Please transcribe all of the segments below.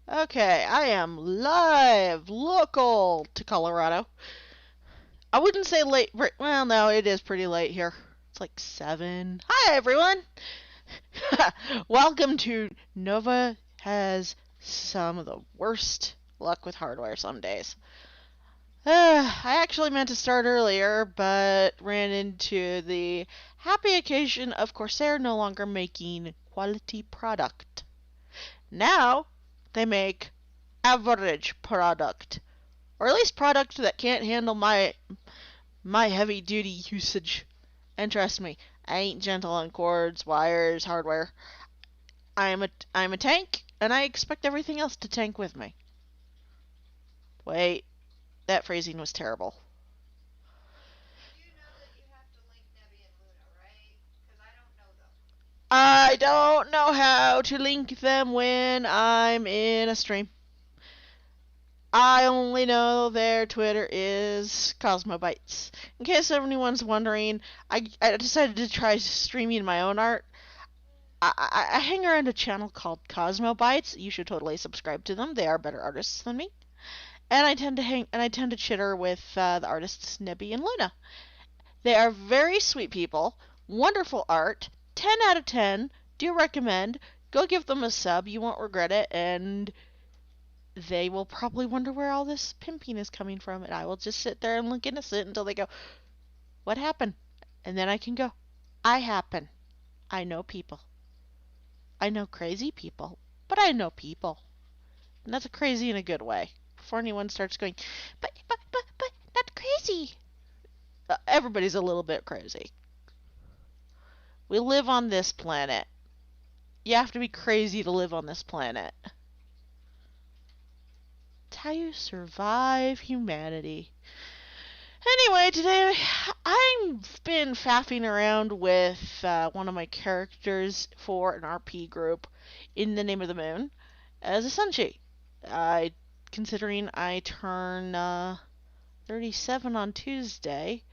Okay, I am live, local to Colorado. I wouldn't say late, well, no, it is pretty late here. It's like 7. Hi, everyone! Welcome to Nova has some of the worst luck with hardware some days. I actually meant to start earlier, but ran into the happy occasion of Corsair no longer making quality product. Now, they make average product, or at least product that can't handle my heavy duty usage. And trust me, I ain't gentle on cords, wires, hardware. I'm a tank, and I expect everything else to tank with me. Wait, that phrasing was terrible. I don't know how to link them when I'm in a stream. I only know their Twitter is Cosmobytes. In case anyone's wondering, I decided to try streaming my own art. I hang around a channel called Cosmobytes. You should totally subscribe to them. They are better artists than me. And I tend to chitter with the artists Nibby and Luna. They are very sweet people, wonderful art, 10 out of 10. Do recommend. Go give them a sub. You won't regret it, and they will probably wonder where all this pimping is coming from, and I will just sit there and look innocent until they go, "What happened?" And then I can go, "I happen. I know people. I know crazy people, but I know people." And that's crazy in a good way. Before anyone starts going, but, not crazy. Everybody's a little bit crazy. We live on this planet. You have to be crazy to live on this planet. It's how you survive humanity. Anyway, today I've been faffing around with one of my characters for an RP group in the Name of the Moon as a Sunchi. Considering I turn 37 on Tuesday,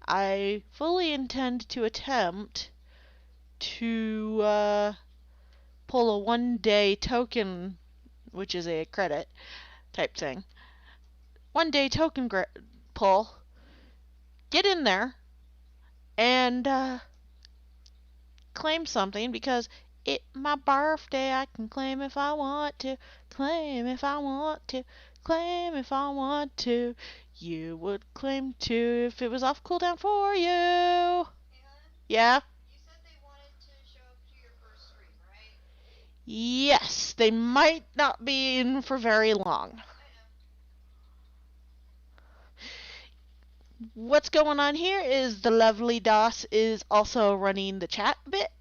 I fully intend to attempt to pull a 1-day token, which is a credit type thing. 1-day token pull, get in there, and claim something, because it's my birthday. I can claim if I want to, claim if I want to, claim if I want to. You would claim too if it was off cooldown for you. Hey, hon? Yeah? You said they wanted to show up to your first stream, right? Yes, they might not be in for very long. What's going on here is the lovely DOS is also running the chat bit.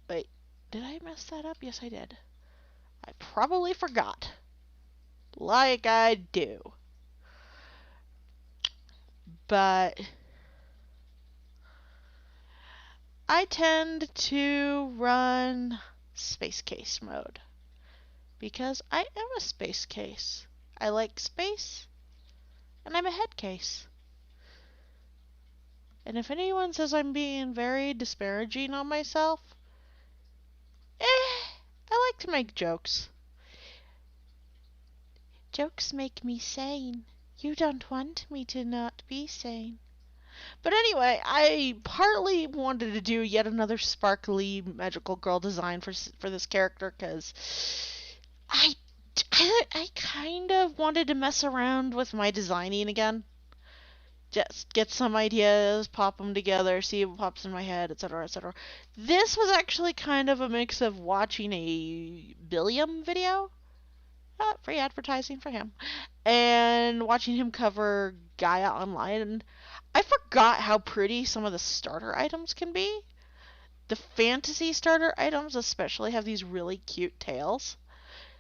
Wait, did I mess that up? Yes, I did. I probably forgot. Like I do. But I tend to run space case mode because I am a space case. I like space, and I'm a head case. And if anyone says I'm being very disparaging on myself, I like to make jokes. Jokes make me sane. You don't want me to not be sane. But anyway, I partly wanted to do yet another sparkly magical girl design for this character because I kind of wanted to mess around with my designing again. Just get some ideas, pop them together, see what pops in my head, etc., etc. This was actually kind of a mix of watching a Billiam video, free advertising for him, and watching him cover Gaia Online. And I forgot how pretty some of the starter items can be. The fantasy starter items especially have these really cute tails.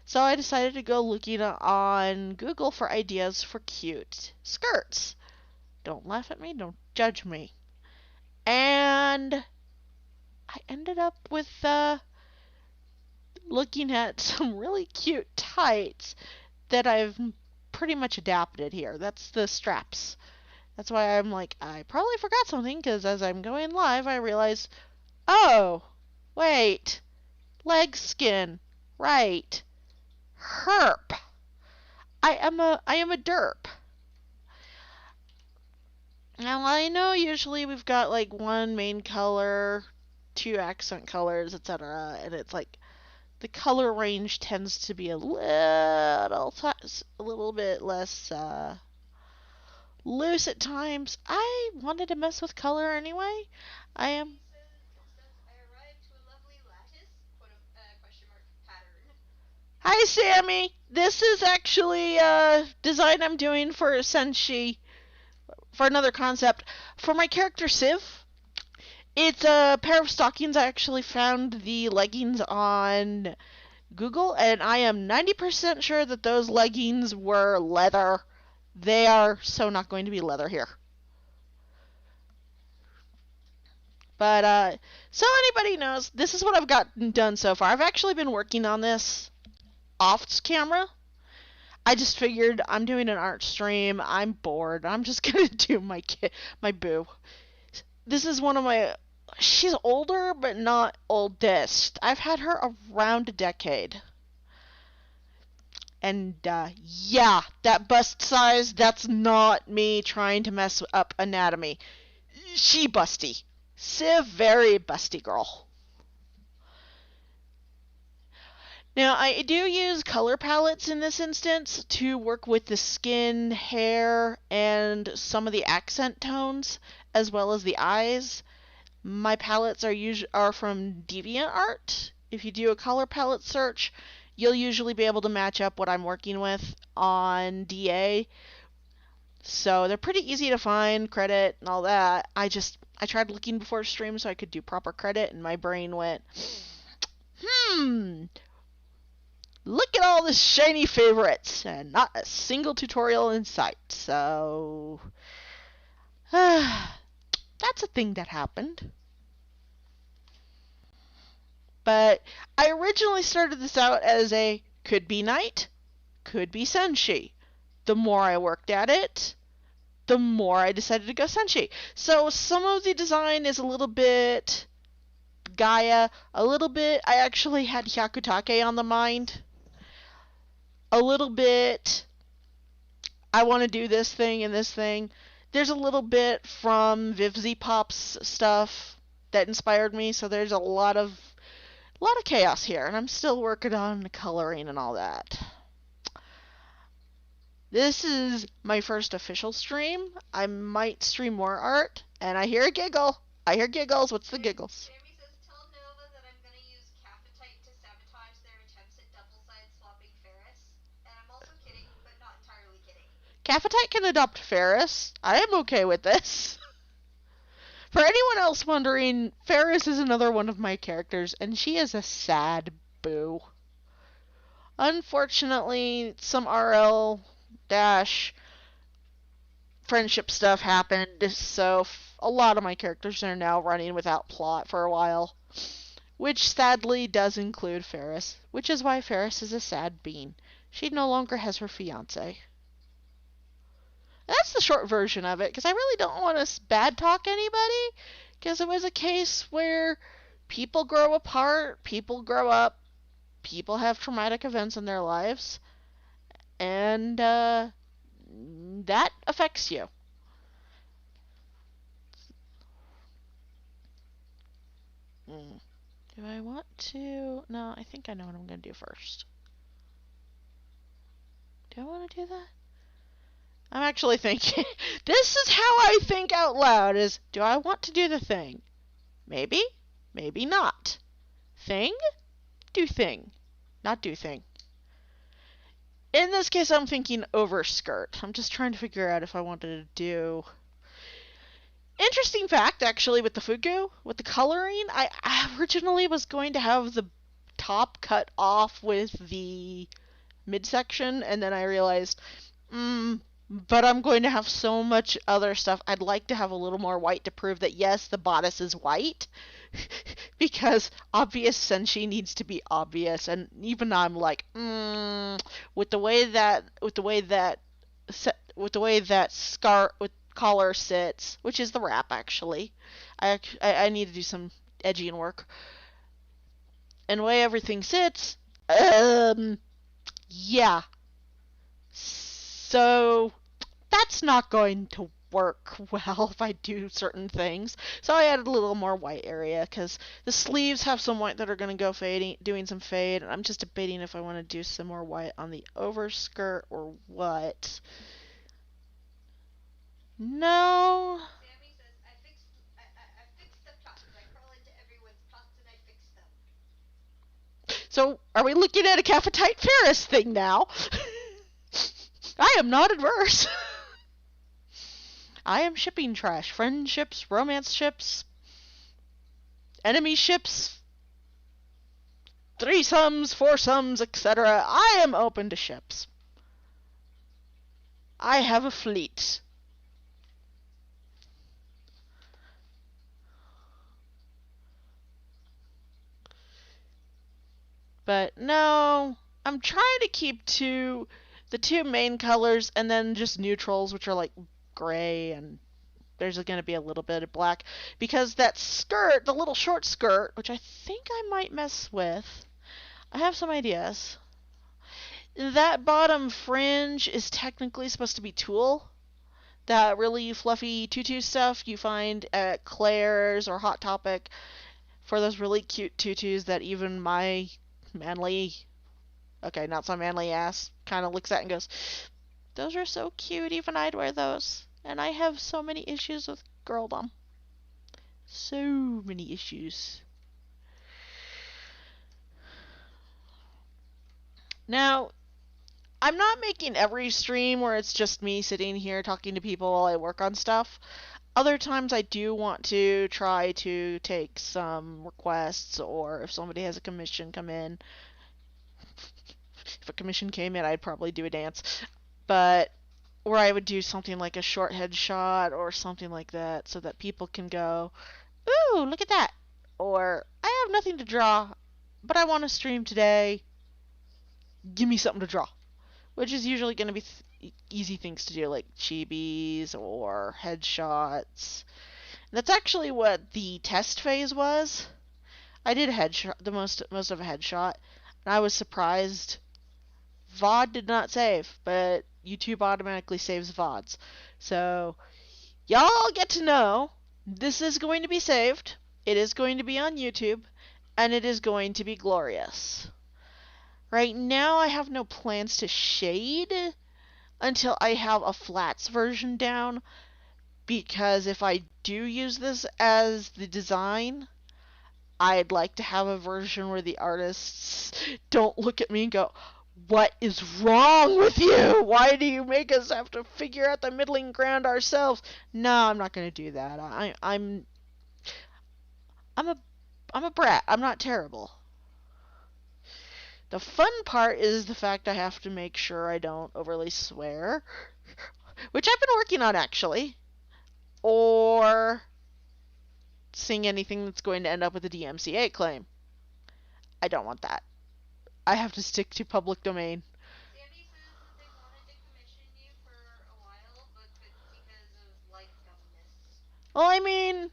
So I decided to go looking on Google for ideas for cute skirts. Don't laugh at me, don't judge me. And I ended up with looking at some really cute tights that I've pretty much adapted here. That's the straps. That's why I'm like, I probably forgot something, because as I'm going live, I realize, oh, wait, leg skin, right. Herp. I am a derp. Now I know usually we've got like one main color, two accent colors, etc. And it's like the color range tends to be a little bit less loose at times. I wanted to mess with color anyway. I am. Hi, Sammy. This is actually a design I'm doing for Senshi for another concept for my character Civ. It's a pair of stockings. I actually found the leggings on Google, and I am 90% sure that those leggings were leather. They are so not going to be leather here. But, so anybody knows, this is what I've gotten done so far. I've actually been working on this off camera. I just figured I'm doing an art stream. I'm bored. I'm just gonna do my boo. This is one of my. She's older, but not oldest. I've had her around a decade. And yeah, that bust size, that's not me trying to mess up anatomy. She busty. Civ, very busty girl. Now, I do use color palettes in this instance to work with the skin, hair, and some of the accent tones, as well as the eyes. My palettes are from DeviantArt. If you do a color palette search, you'll usually be able to match up what I'm working with on DA. So they're pretty easy to find, credit, and all that. I tried looking before stream so I could do proper credit, and my brain went, look at all the shiny favorites, and not a single tutorial in sight. So, that's a thing that happened. But I originally started this out as a could be Knight, could be Senshi. The more I worked at it, the more I decided to go Senshi. So some of the design is a little bit Gaia, a little bit, I actually had Hyakutake on the mind. A little bit, I want to do this thing and this thing. There's a little bit from Vivzy Pop's stuff that inspired me, so there's a lot of chaos here, and I'm still working on the coloring and all that. This is my first official stream. I might stream more art, and I hear a giggle. I hear giggles. What's the giggles? Jeremy says, tell Nova that I'm going to use Capitite to sabotage their attempts at double-side swapping Ferris. And I'm also kidding, but not entirely kidding. Capitite can adopt Ferris. I am okay with this. For anyone else wondering, Ferris is another one of my characters, and she is a sad boo. Unfortunately, some RL dash friendship stuff happened, so a lot of my characters are now running without plot for a while, which sadly does include Ferris, which is why Ferris is a sad bean. She no longer has her fiance. That's the short version of it, because I really don't want to bad talk anybody, because it was a case where people grow apart, people grow up, people have traumatic events in their lives, and that affects you. Do I want to? No, I think I know what I'm going to do first. Do I want to do that? I'm actually thinking, this is how I think out loud, is, do I want to do the thing? Maybe, maybe not. Thing? Do thing. Not do thing. In this case, I'm thinking overskirt. I'm just trying to figure out if I wanted to do... Interesting fact, actually, with the fugu, with the coloring, I originally was going to have the top cut off with the midsection, and then I realized, but I'm going to have so much other stuff. I'd like to have a little more white to prove that, yes, the bodice is white. Because obvious Senshi needs to be obvious. And even I'm like, with the way that collar sits, which is the wrap actually, I need to do some edging work. And the way everything sits, Yeah. So that's not going to work well if I do certain things. So I added a little more white area because the sleeves have some white that are going to go fading, doing some fade, and I'm just debating if I want to do some more white on the overskirt or what. No. Sammy says, I fixed the plots. I crawl into everyone's plots and I fix them. So are we looking at a Cafetite Ferris thing now? I am not adverse. I am shipping trash. Friendships, romance ships, enemy ships, threesomes, foursomes, etc. I am open to ships. I have a fleet. But no, I'm trying to keep to the two main colors and then just neutrals, which are like gray, and there's going to be a little bit of black. Because that skirt, the little short skirt, which I think I might mess with, I have some ideas. That bottom fringe is technically supposed to be tulle. That really fluffy tutu stuff you find at Claire's or Hot Topic for those really cute tutus that even my manly, okay, not so manly ass kind of looks at and goes, those are so cute, even I'd wear those. And I have so many issues with girldom. So many issues. Now, I'm not making every stream where it's just me sitting here talking to people while I work on stuff. Other times I do want to try to take some requests, or if somebody has a commission come in. If a commission came in, I'd probably do a dance. But where I would do something like a short headshot or something like that so that people can go, ooh, look at that. Or, I have nothing to draw, but I want to stream today. Give me something to draw. Which is usually going to be easy things to do, like chibis or headshots. And that's actually what the test phase was. I did a headshot, the most of a headshot, and I was surprised. VOD did not save, but YouTube automatically saves VODs. So, y'all get to know this is going to be saved. It is going to be on YouTube, and it is going to be glorious. Right now, I have no plans to shade until I have a flats version down, because if I do use this as the design, I'd like to have a version where the artists don't look at me and go, what is wrong with you? Why do you make us have to figure out the middling ground ourselves? No, I'm not going to do that. I'm a brat. I'm not terrible. The fun part is the fact I have to make sure I don't overly swear, which I've been working on actually, or sing anything that's going to end up with a DMCA claim. I don't want that. I have to stick to public domain. Sammy says that they wanted to commission you for a while, but couldn't because of life gumness. Well, I mean,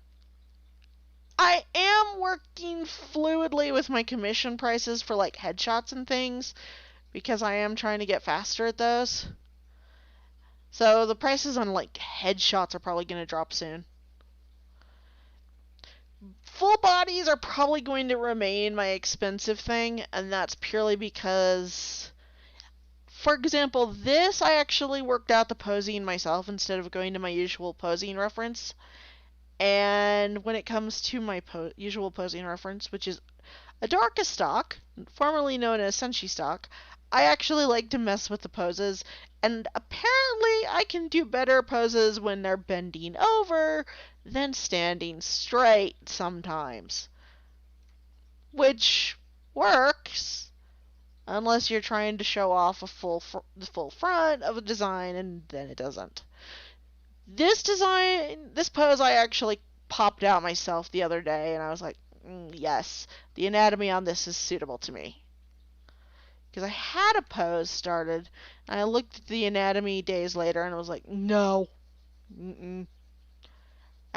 I am working fluidly with my commission prices for like headshots and things, because I am trying to get faster at those. So the prices on like headshots are probably going to drop soon. Full bodies are probably going to remain my expensive thing, and that's purely because, for example, this I actually worked out the posing myself instead of going to my usual posing reference. And when it comes to my usual posing reference, which is a Darka stock, formerly known as Senshi stock, I actually like to mess with the poses, and apparently I can do better poses when they're bending over than standing straight sometimes. Which works, unless you're trying to show off the full front of a design, and then it doesn't. This pose I actually popped out myself the other day, and I was like, yes, the anatomy on this is suitable to me. Because I had a pose started, and I looked at the anatomy days later, and I was like, no. I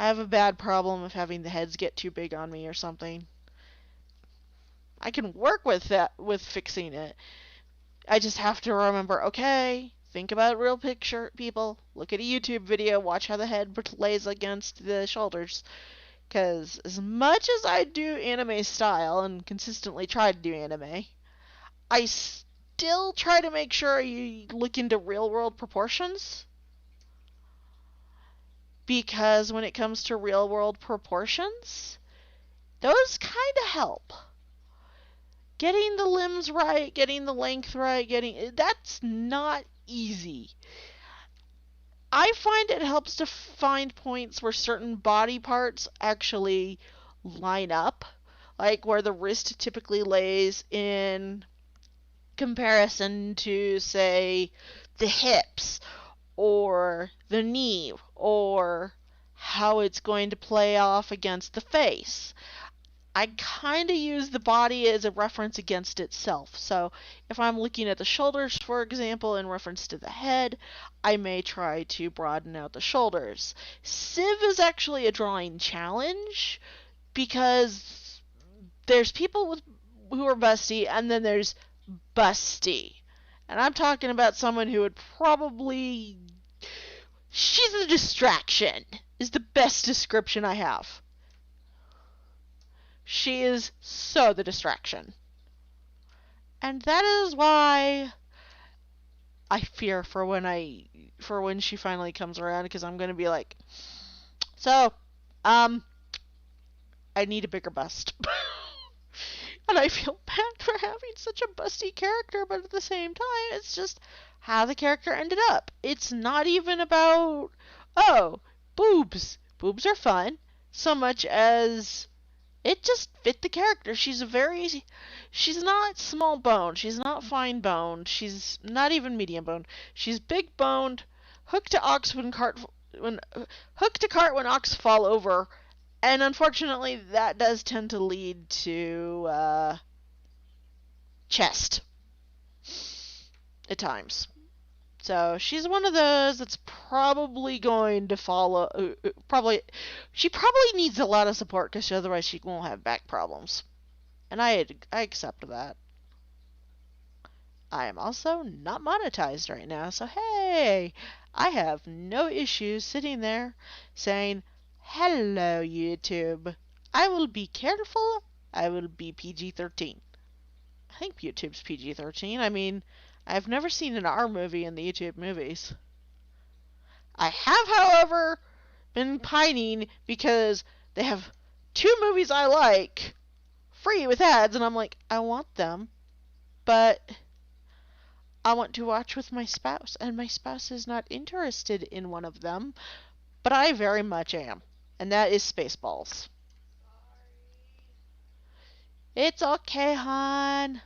have a bad problem of having the heads get too big on me or something. I can work with that, with fixing it. I just have to remember, okay, think about real picture people. Look at a YouTube video, watch how the head lays against the shoulders. Because as much as I do anime style and consistently try to do anime, I still try to make sure you look into real world proportions. Because when it comes to real world proportions, those kind of help. Getting the limbs right, getting the length right, that's not easy. I find it helps to find points where certain body parts actually line up, like where the wrist typically lays in comparison to, say, the hips or the knee, or how it's going to play off against the face. I kind of use the body as a reference against itself. So if I'm looking at the shoulders, for example, in reference to the head, I may try to broaden out the shoulders. Civ is actually a drawing challenge because there's people who are busty, and then there's busty. And I'm talking about someone who would probably... She's a distraction, is the best description I have. She is so the distraction. And that is why I fear for when she finally comes around, because I'm going to be like, so, I need a bigger bust. And I feel bad for having such a busty character, but at the same time, it's just how the character ended up. It's not even about, oh, boobs. Boobs are fun, so much as it just fit the character. She's not small boned, she's not fine boned, she's not even medium boned. She's big boned, hooked to cart when ox fall over, and unfortunately that does tend to lead to chest at times. So she's one of those that's probably going to follow. She probably needs a lot of support because otherwise she won't have back problems, and I accept that. I am also not monetized right now, so hey, I have no issues sitting there saying, "Hello, YouTube. I will be careful. I will be PG-13." I think YouTube's PG-13. I mean, I've never seen an R movie in the YouTube movies. I have, however, been pining because they have 2 movies I like free with ads, and I'm like, I want them, but I want to watch with my spouse, and my spouse is not interested in one of them, but I very much am, and that is Spaceballs. Sorry. It's okay, hon.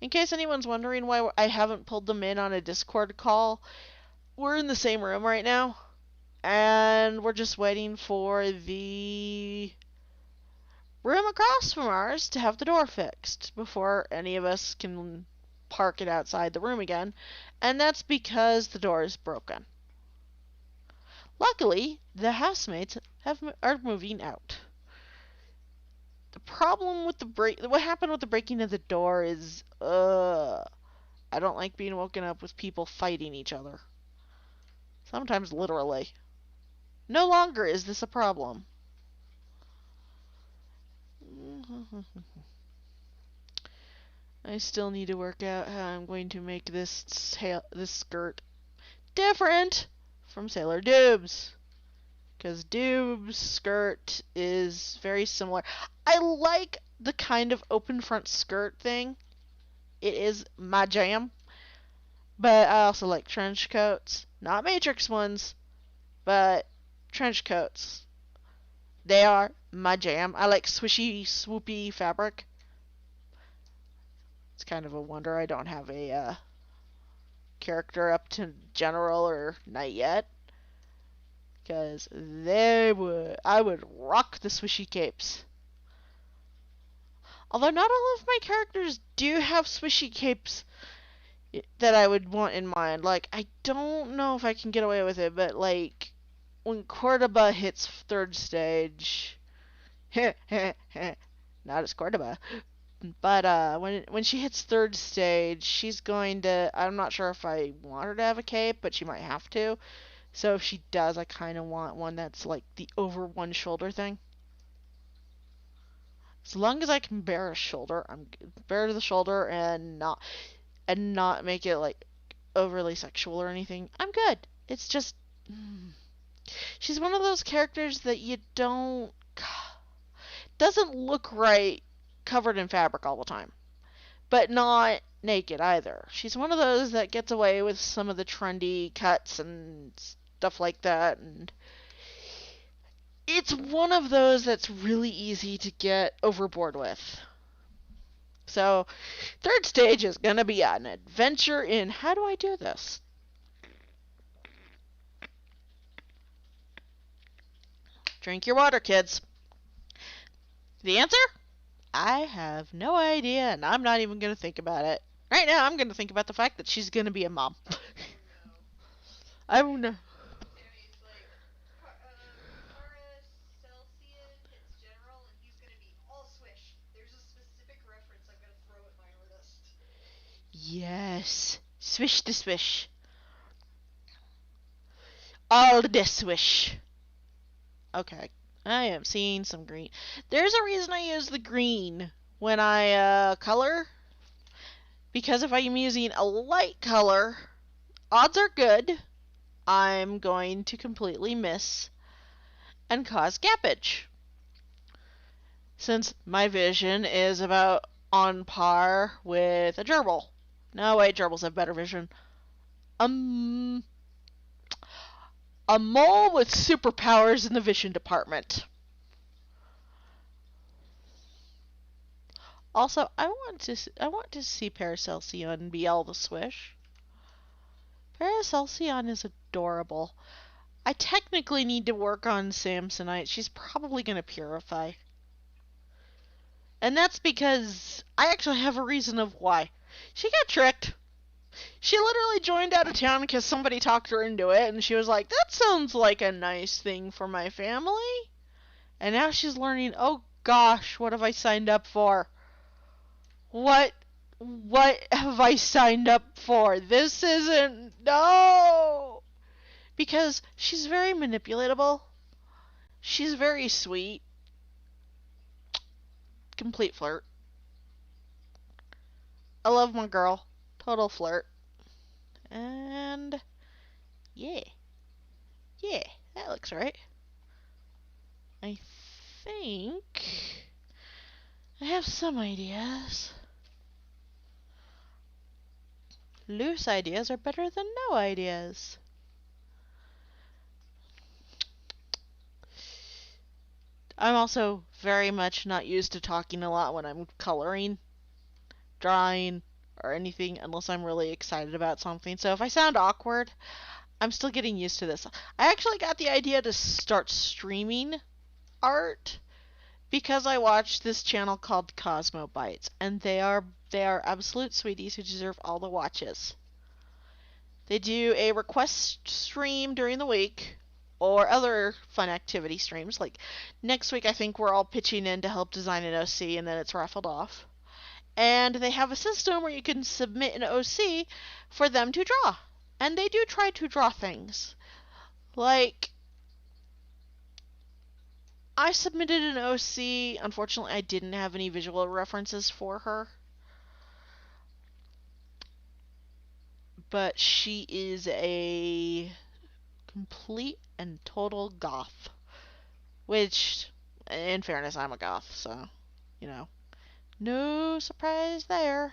In case anyone's wondering why I haven't pulled them in on a Discord call, we're in the same room right now, and we're just waiting for the room across from ours to have the door fixed before any of us can park it outside the room again, and that's because the door is broken. Luckily, the housemates are moving out. The problem with what happened with the breaking of the door is, I don't like being woken up with people fighting each other. Sometimes literally. No longer is this a problem. I still need to work out how I'm going to make this skirt different from Sailor Doob's. Because Doob's skirt is very similar. I like the kind of open front skirt thing. It is my jam. But I also like trench coats. Not Matrix ones, but trench coats. They are my jam. I like swishy, swoopy fabric. It's kind of a wonder I don't have a character up to general or knight yet. Because I would rock the swishy capes. Although not all of my characters do have swishy capes that I would want in mind. Like, I don't know if I can get away with it, but like, when Cordoba hits 3rd stage, not as Cordoba, But when she hits third stage, she's going to. I'm not sure if I want her to have a cape, but she might have to. So if she does, I kind of want one that's like the over one shoulder thing. As long as I can bear a shoulder, I'm bear the shoulder and not make it like overly sexual or anything. I'm good. It's just she's one of those characters that you don't doesn't look right covered in fabric all the time, but not naked either. She's one of those that gets away with some of the trendy cuts and stuff like that, and it's one of those that's really easy to get overboard with. So, third stage is going to be an adventure in how do I do this? Drink your water, kids. The answer? I have no idea, and I'm not even going to think about it. Right now, I'm going to think about the fact that she's going to be a mom. I don't know. Tammy's like, Paracelsian hits general, and he's gonna be all swish. There's a specific reference I'm gonna throw at my artist. Yes. Swish to swish. All the swish. Okay. I am seeing some green. There's a reason I use the green when I color. Because if I'm using a light color, odds are good I'm going to completely miss and cause gappage. Since my vision is about on par with a gerbil. No, wait, gerbils have better vision. A mole with superpowers in the vision department. Also, I want to see Paracelsian be all the swish. Paracelsian is adorable. I technically need to work on Samsonite. She's probably going to purify. And that's because I actually have a reason of why. She got tricked. She literally joined out of town because somebody talked her into it, and she was like, that sounds like a nice thing for my family. And now she's learning, oh gosh, what have I signed up for? What have I signed up for? This isn't, no! Because she's very manipulatable. She's very sweet. Complete flirt. I love my girl. Total flirt. And yeah. Yeah, that looks right. I think I have some ideas. Loose ideas are better than no ideas. I'm also very much not used to talking a lot when I'm coloring, drawing, or anything unless I'm really excited about something. So if I sound awkward, I'm still getting used to this. I actually got the idea to start streaming art because I watched this channel called Cosmo Bites, and they are absolute sweeties who deserve all the watches. They do a request stream during the week or other fun activity streams. Like next week, I think we're all pitching in to help design an OC, and then it's raffled off. And they have a system where you can submit an OC for them to draw. And they do try to draw things. Like, I submitted an OC. Unfortunately, I didn't have any visual references for her. But she is a complete and total goth. Which, in fairness, I'm a goth, so, you know, no surprise there.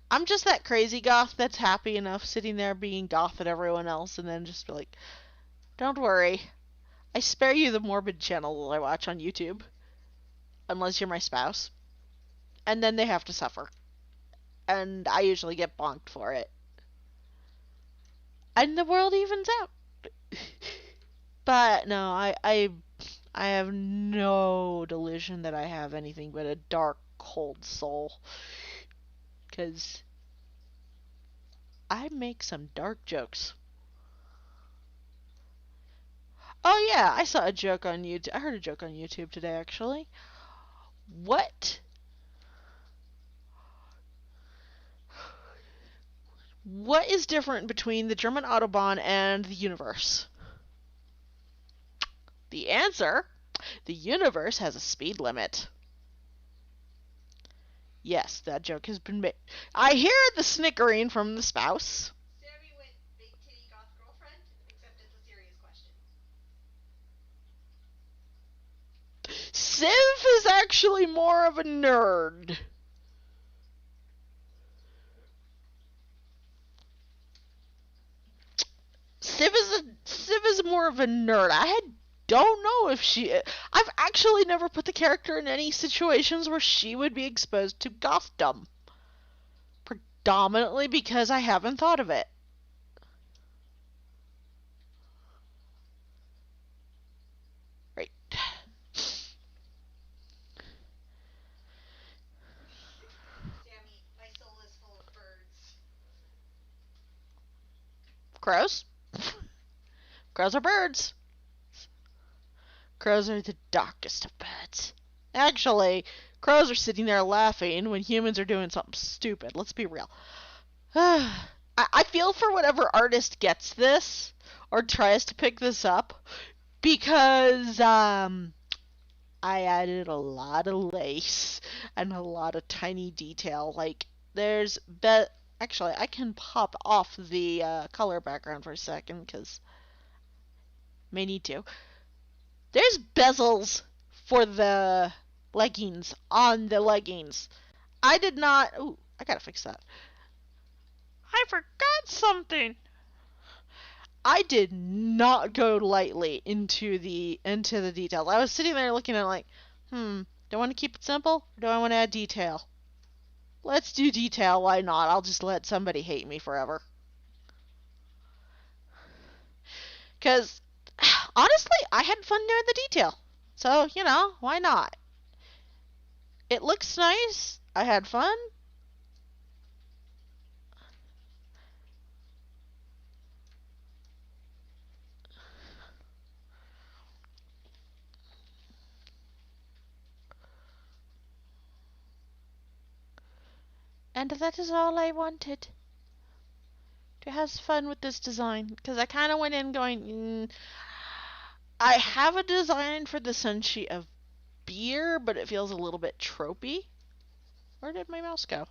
I'm just that crazy goth that's happy enough sitting there being goth at everyone else and then just be like, don't worry. I spare you the morbid channel I watch on YouTube. Unless you're my spouse. And then they have to suffer. And I usually get bonked for it. And the world evens out. But no, I have no delusion that I have anything but a dark, cold soul. Because I make some dark jokes. Oh yeah, I saw a joke on YouTube. I heard a joke on YouTube today, actually. What? What is different between the German Autobahn and the universe? The answer: the universe has a speed limit. Yes, that joke has been made. I hear the snickering from the spouse. Sammy went big titty goth girlfriend, except it's a serious question. Civ is actually more of a nerd. Civ is more of a nerd. Don't know if she. I've actually never put the character in any situations where she would be exposed to gothdom. Predominantly because I haven't thought of it. Right. Sammy, my soul is full of birds. Crows? Crows are birds. Crows are the darkest of birds. Actually, crows are sitting there laughing when humans are doing something stupid. Let's be real. I feel for whatever artist gets this or tries to pick this up because I added a lot of lace and a lot of tiny detail. Like actually I can pop off the color background for a second because may need to. There's bezels for the leggings on the leggings. I did not. Ooh, I gotta fix that. I forgot something. I did not go lightly into the details. I was sitting there looking at it like, do I want to keep it simple or do I want to add detail? Let's do detail. Why not? I'll just let somebody hate me forever. Because honestly, I had fun doing the detail. So, why not? It looks nice. I had fun. And that is all I wanted. To have fun with this design. Because I kind of went in going, I have a design for the Senshi of beer, but it feels a little bit tropey. Where did my mouse go?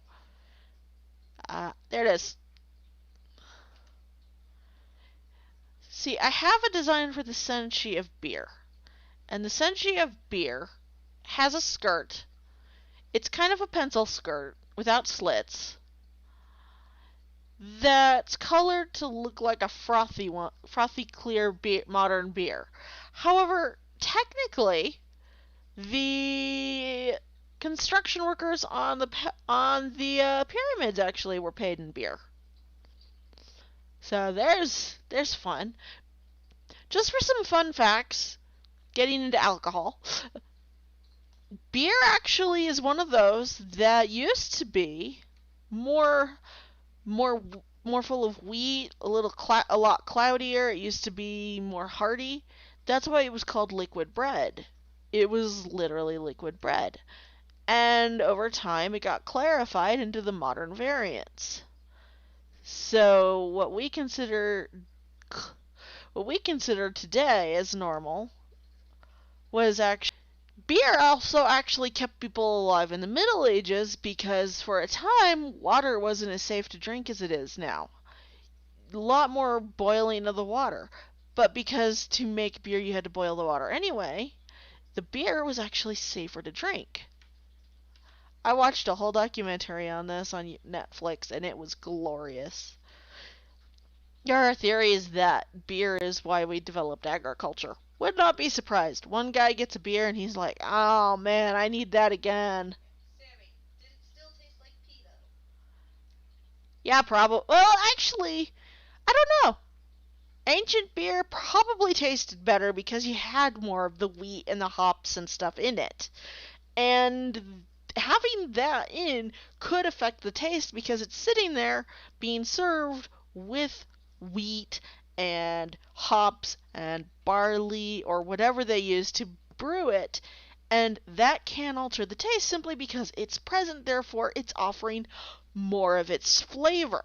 There it is. See, I have a design for the Senshi of beer. And the Senshi of beer has a skirt. It's kind of a pencil skirt without slits. That's colored to look like a frothy clear modern beer. However, technically, the construction workers on the pyramids actually were paid in beer. So there's fun. Just for some fun facts, getting into alcohol, beer actually is one of those that used to be more full of wheat, a lot cloudier. It used to be more hearty. That's why it was called liquid bread. It was literally liquid bread. And over time it got clarified into the modern variants. So what we consider today as normal was actually beer also actually kept people alive in the Middle Ages because for a time water wasn't as safe to drink as it is now. A lot more boiling of the water. But because to make beer you had to boil the water anyway, the beer was actually safer to drink. I watched a whole documentary on this on Netflix and it was glorious. There are theories that beer is why we developed agriculture. Would not be surprised. One guy gets a beer and he's like, oh man, I need that again. Sammy, did it still taste like pee though? Yeah, probably. Well, actually, I don't know. Ancient beer probably tasted better because you had more of the wheat and the hops and stuff in it. And having that in could affect the taste because it's sitting there being served with wheat and hops and barley or whatever they use to brew it. And that can alter the taste simply because it's present, therefore it's offering more of its flavor.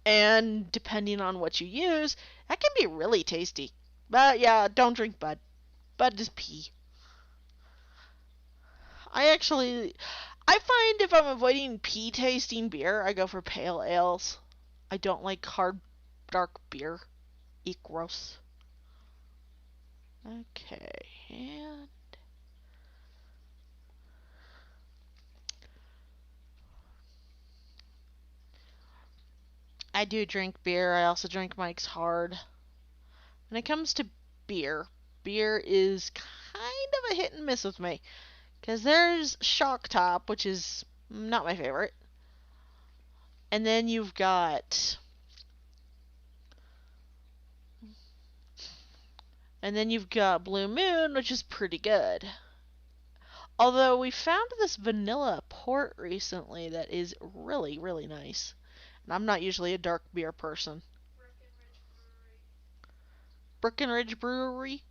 And depending on what you use, that can be really tasty. But yeah, don't drink Bud. Bud is pee. I find if I'm avoiding pea tasting beer, I go for pale ales. I don't like hard, dark beer. Eat gross. Okay, and I do drink beer. I also drink Mike's Hard. When it comes to beer, beer is kind of a hit and miss with me. Because there's Shock Top, which is not my favorite. And then you've got Blue Moon, which is pretty good. Although we found this vanilla port recently that is really, really nice. And I'm not usually a dark beer person. Breckenridge Brewery?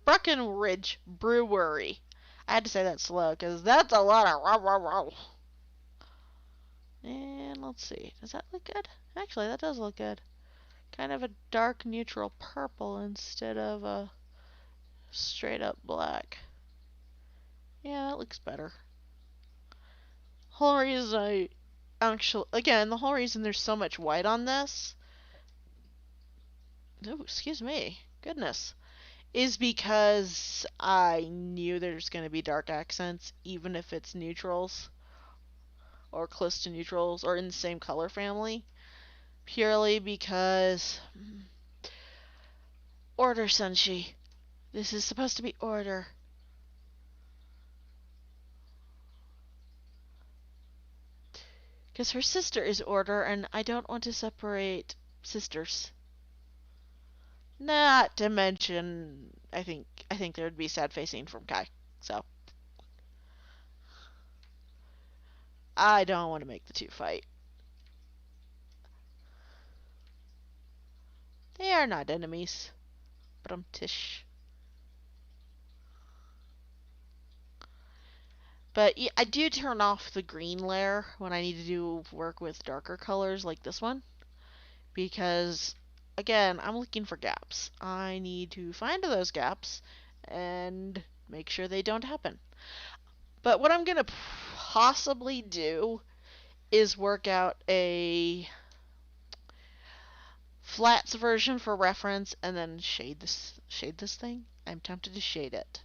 Breckenridge Brewery. I had to say that slow because that's a lot of rah rah rah. And let's see. Does that look good? Actually, that does look good. Kind of a dark neutral purple instead of a straight up black. Yeah, that looks better. Whole reason the whole reason there's so much white on this, oh, excuse me, goodness, is because I knew there's going to be dark accents, even if it's neutrals, or close to neutrals, or in the same color family, purely because, order, Sunshi. This is supposed to be order. Because her sister is order, and I don't want to separate sisters. Not to mention, I think there would be sad facing from Kai. So I don't want to make the two fight. They are not enemies. Brumtish. But yeah, I do turn off the green layer when I need to do work with darker colors like this one. Because, again, I'm looking for gaps. I need to find those gaps and make sure they don't happen. But what I'm going to possibly do is work out a flats version for reference and then shade this thing. I'm tempted to shade it.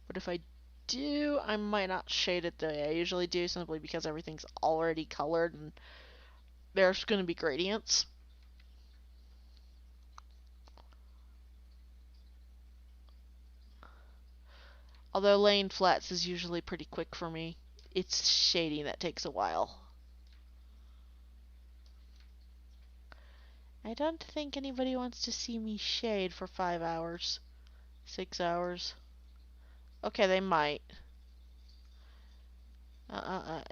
But if I do, I might not shade it the way I usually do, simply because everything's already colored and there's going to be gradients. Although laying flats is usually pretty quick for me, it's shading that takes a while. I don't think anybody wants to see me shade for 5 hours. 6 hours. Okay, they might. I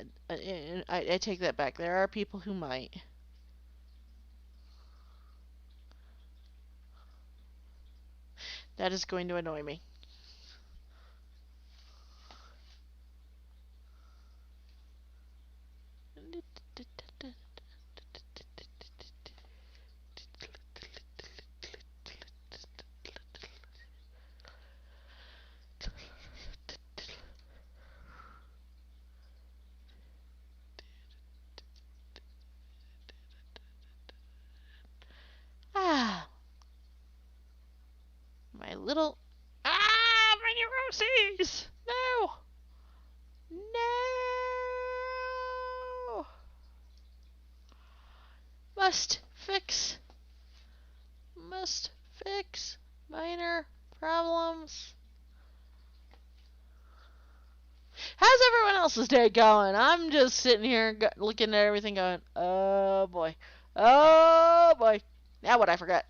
take that back. There are people who might. That is going to annoy me. Ah, my little my neuroses. No, no. Must fix minor problems. How's everyone else's day going? I'm just sitting here looking at everything going, oh boy. Oh boy. Now what I forgot.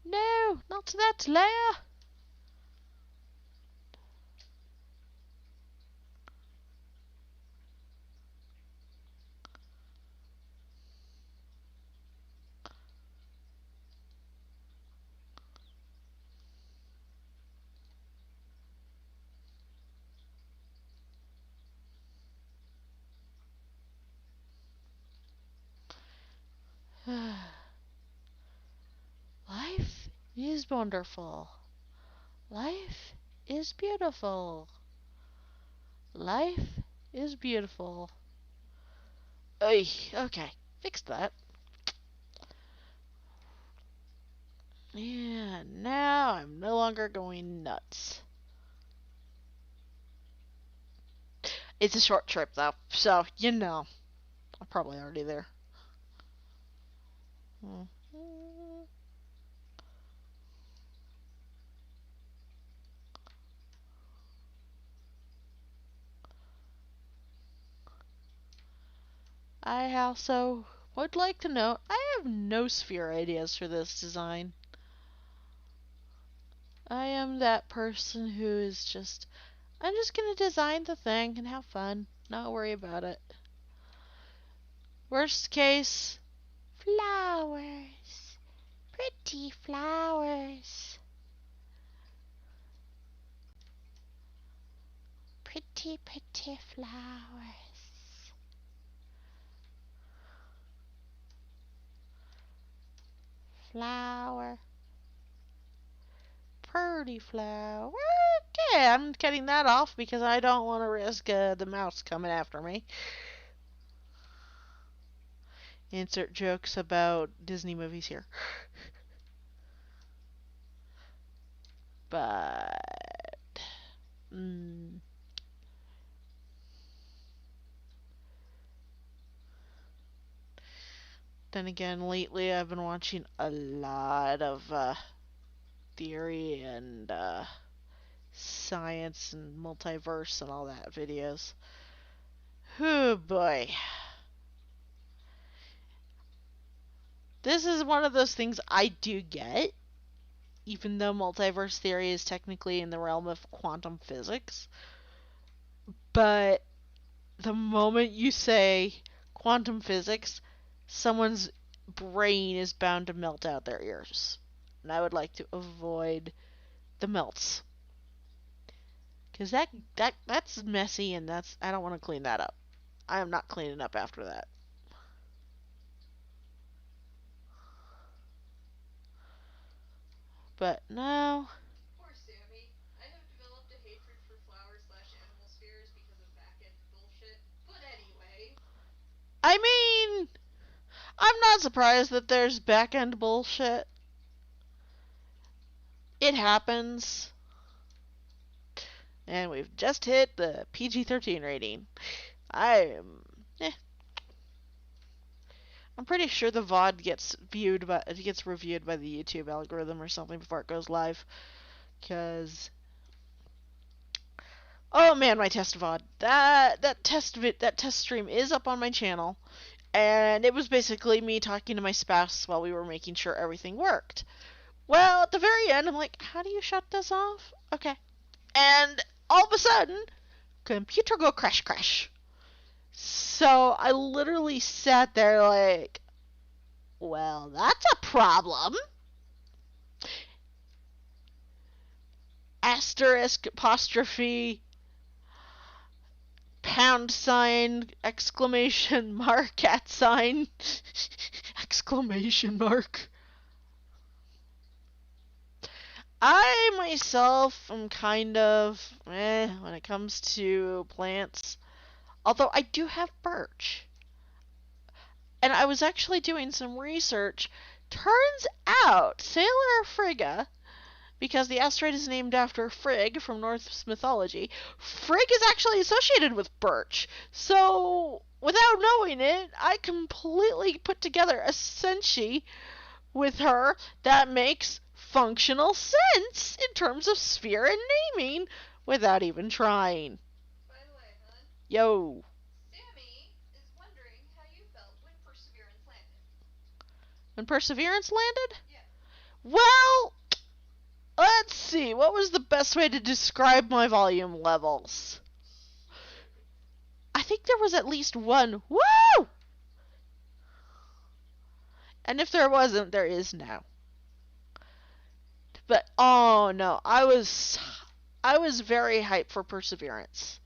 No, not that layer. is wonderful. Life is beautiful. Life is beautiful. Oy, okay, fixed that. Yeah, now I'm no longer going nuts. It's a short trip though, so you know, I'm probably already there. Mhm. I also would like to note I have no sphere ideas for this design. I am that person who is just, I'm just gonna design the thing and have fun, not worry about it. Worst case, flowers. Pretty flowers. Pretty, pretty flowers. Flower. Pretty flower. Okay, I'm cutting that off because I don't want to risk the mouse coming after me. Insert jokes about Disney movies here. But, then again, lately I've been watching a lot of theory and science and multiverse and all that videos. Oh boy. This is one of those things I do get, even though multiverse theory is technically in the realm of quantum physics. But the moment you say quantum physics, someone's brain is bound to melt out their ears. And I would like to avoid the melts. Because that's messy and I don't want to clean that up. I am not cleaning up after that. But no. Poor Sammy. I have developed a hatred for flower/animal spheres because of back-end bullshit. But anyway. I mean, I'm not surprised that there's back end bullshit. It happens. And we've just hit the PG-13 rating. I'm pretty sure the VOD gets reviewed by the YouTube algorithm or something before it goes live. Cause oh man, my test VOD. That test stream is up on my channel. And it was basically me talking to my spouse while we were making sure everything worked. Well, at the very end, I'm like, how do you shut this off? Okay. And all of a sudden, computer go crash crash. So I literally sat there like, well, that's a problem. Asterisk, apostrophe, pound sign, exclamation mark, at sign, exclamation mark. I myself am kind of when it comes to plants. Although I do have birch. And I was actually doing some research. Turns out Sailor Frigga, because the asteroid is named after Frigg from Norse mythology, Frigg is actually associated with birch. So, without knowing it, I completely put together a senshi with her that makes functional sense in terms of sphere and naming without even trying. By the way, hon. Yo. Sammy is wondering how you felt when Perseverance landed. When Perseverance landed? Yeah. Well, let's see. What was the best way to describe my volume levels? I think there was at least one. Woo! And if there wasn't, there is now. But oh no, I was very hyped for Perseverance.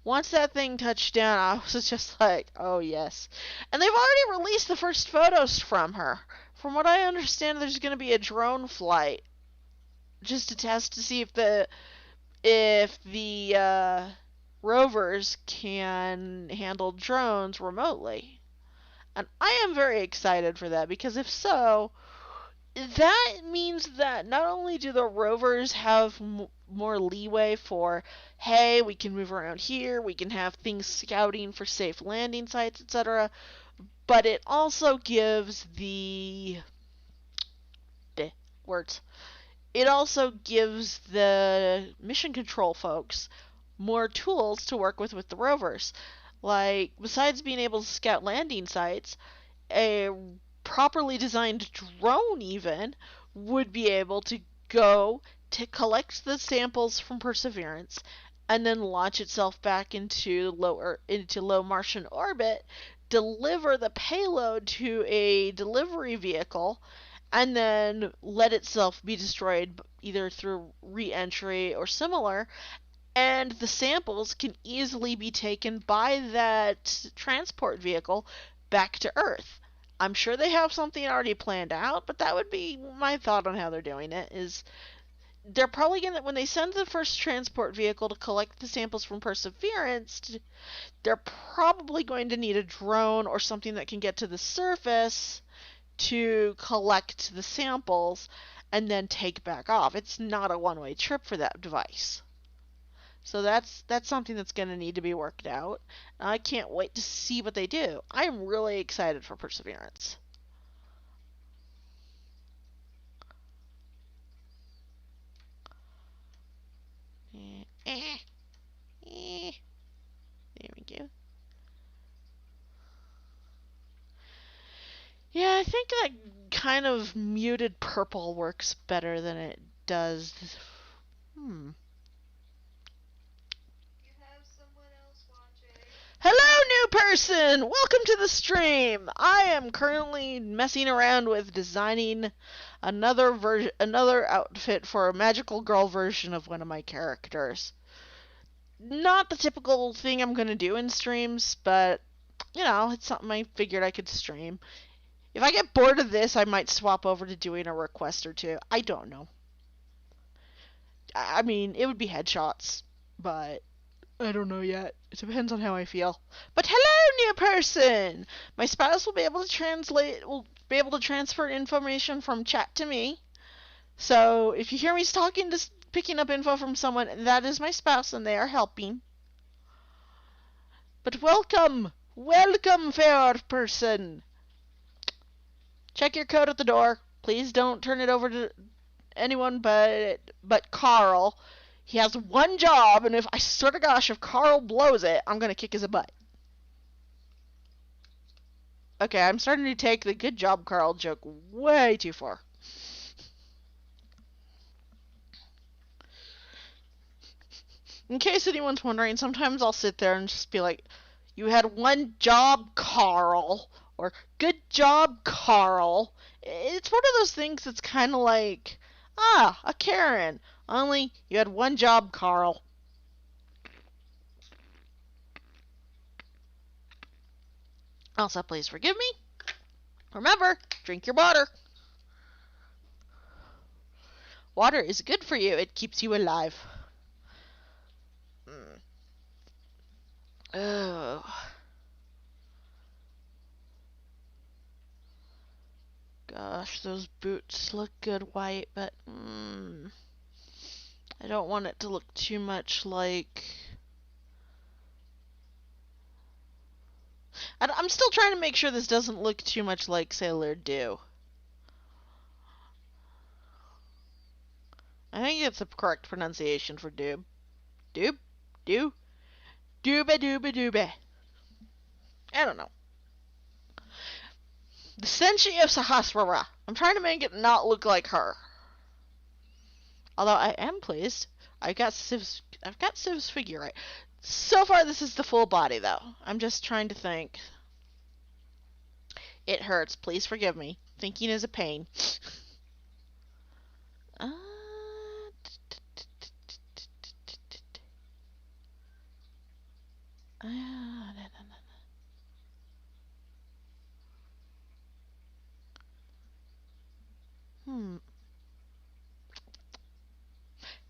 Once that thing touched down, I was just like, oh yes. And they've already released the first photos from her From what I understand, there's going to be a drone flight just to test to see if the rovers can handle drones remotely. And I am very excited for that because if so, that means that not only do the rovers have more leeway for, hey, we can move around here, we can have things scouting for safe landing sites, etc., but it also gives the words. It also gives the mission control folks more tools to work with the rovers. Like, besides being able to scout landing sites, a properly designed drone even would be able to go to collect the samples from Perseverance and then launch itself back into low Martian orbit, deliver the payload to a delivery vehicle, and then let itself be destroyed either through re-entry or similar, and the samples can easily be taken by that transport vehicle back to Earth. I'm sure they have something already planned out, but that would be my thought on how they're doing it. Is they're probably gonna, when they send the first transport vehicle to collect the samples from Perseverance, they're probably going to need a drone or something that can get to the surface to collect the samples and then take back off. It's not a one-way trip for that device. So that's something that's going to need to be worked out. I can't wait to see what they do. I'm really excited for Perseverance. There we go. Yeah, I think that kind of muted purple works better than it does. You have someone else watching. Hello, new person! Welcome to the stream! I am currently messing around with designing another outfit for a magical girl version of one of my characters. Not the typical thing I'm gonna do in streams, but, you know, it's something I figured I could stream. If I get bored of this, I might swap over to doing a request or two. I don't know. I mean, it would be headshots, but I don't know yet. It depends on how I feel. But hello, new person! My spouse will be able to transfer information from chat to me. So if you hear me picking up info from someone, that is my spouse and they are helping. But welcome! Welcome, fair person! Check your code at the door. Please don't turn it over to anyone but Carl. He has one job, and if I swear to gosh, if Carl blows it, I'm gonna kick his butt. Okay, I'm starting to take the good job Carl joke way too far. In case anyone's wondering, sometimes I'll sit there and just be like, you had one job, Carl, or good job, Carl. It's one of those things that's kind of like, a Karen, only you had one job, Carl. Also, please forgive me. Remember, drink your water. Water is good for you. It keeps you alive. Oh. Gosh, those boots look good white, but I don't want it to look too much like... I'm still trying to make sure this doesn't look too much like Sailor Dew. I think it's the correct pronunciation for doob. Doob? Doo? Dooba dooba dooba. I don't know. The Senshi of Sahasrara. I'm trying to make it not look like her. Although I am pleased. I've got Civ's figure right. So far this is the full body though. I'm just trying to think. It hurts. Please forgive me. Thinking is a pain.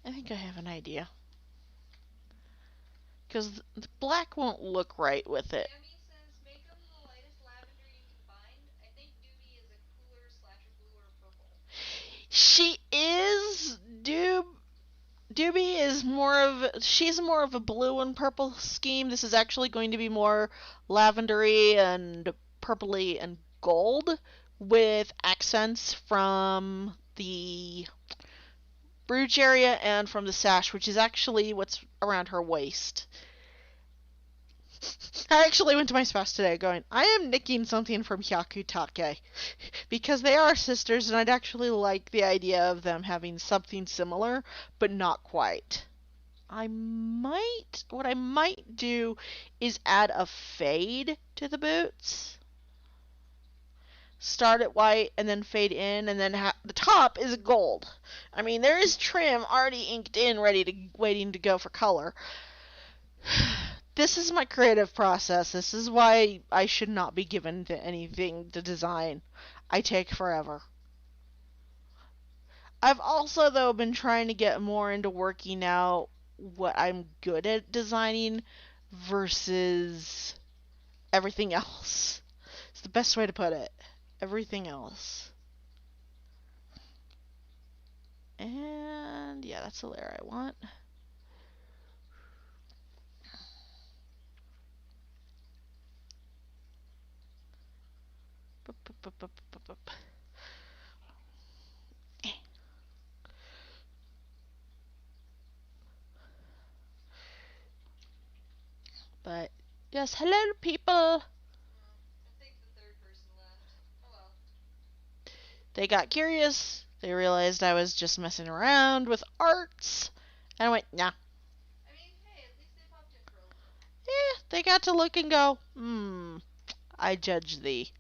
I think I have an idea. Because the black won't look right with it. Yummy says, make them the lightest lavender you can find. I think Doobie is a cooler slash bluer purple. She is. Doobie is she's more of a blue and purple scheme. This is actually going to be more lavendery and purpley and gold with accents from the brooch area and from the sash, which is actually what's around her waist. I actually went to my spouse today going, I am nicking something from Hyakutake because they are sisters and I'd actually like the idea of them having something similar, but not quite. What I might do is add a fade to the boots. Start at white and then fade in, and then the top is gold. I mean, there is trim already inked in, waiting to go for color. This is my creative process. This is why I should not be given to anything to design. I take forever. I've also, though, been trying to get more into working out what I'm good at designing versus everything else. It's the best way to put it. Everything else. And yeah, that's the layer I want. But yes, hello people. I think the third person left. Oh well. They got curious. They realized I was just messing around with arts. And I went, nah. I mean, hey, at least they popped in for a little bit. Yeah, they got to look and go, I judge thee.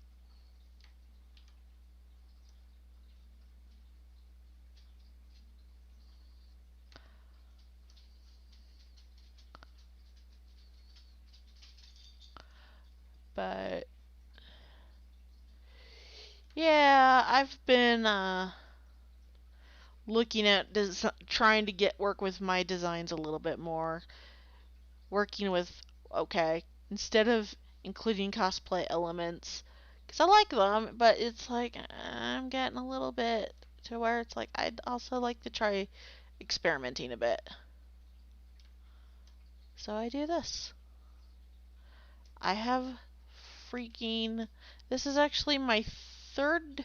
But yeah, I've been looking at trying to work with my designs a little bit more. Working with, okay, instead of including cosplay elements, because I like them, but it's like I'm getting a little bit to where it's like I'd also like to try experimenting a bit. So I do this. I have freaking. This is actually my third.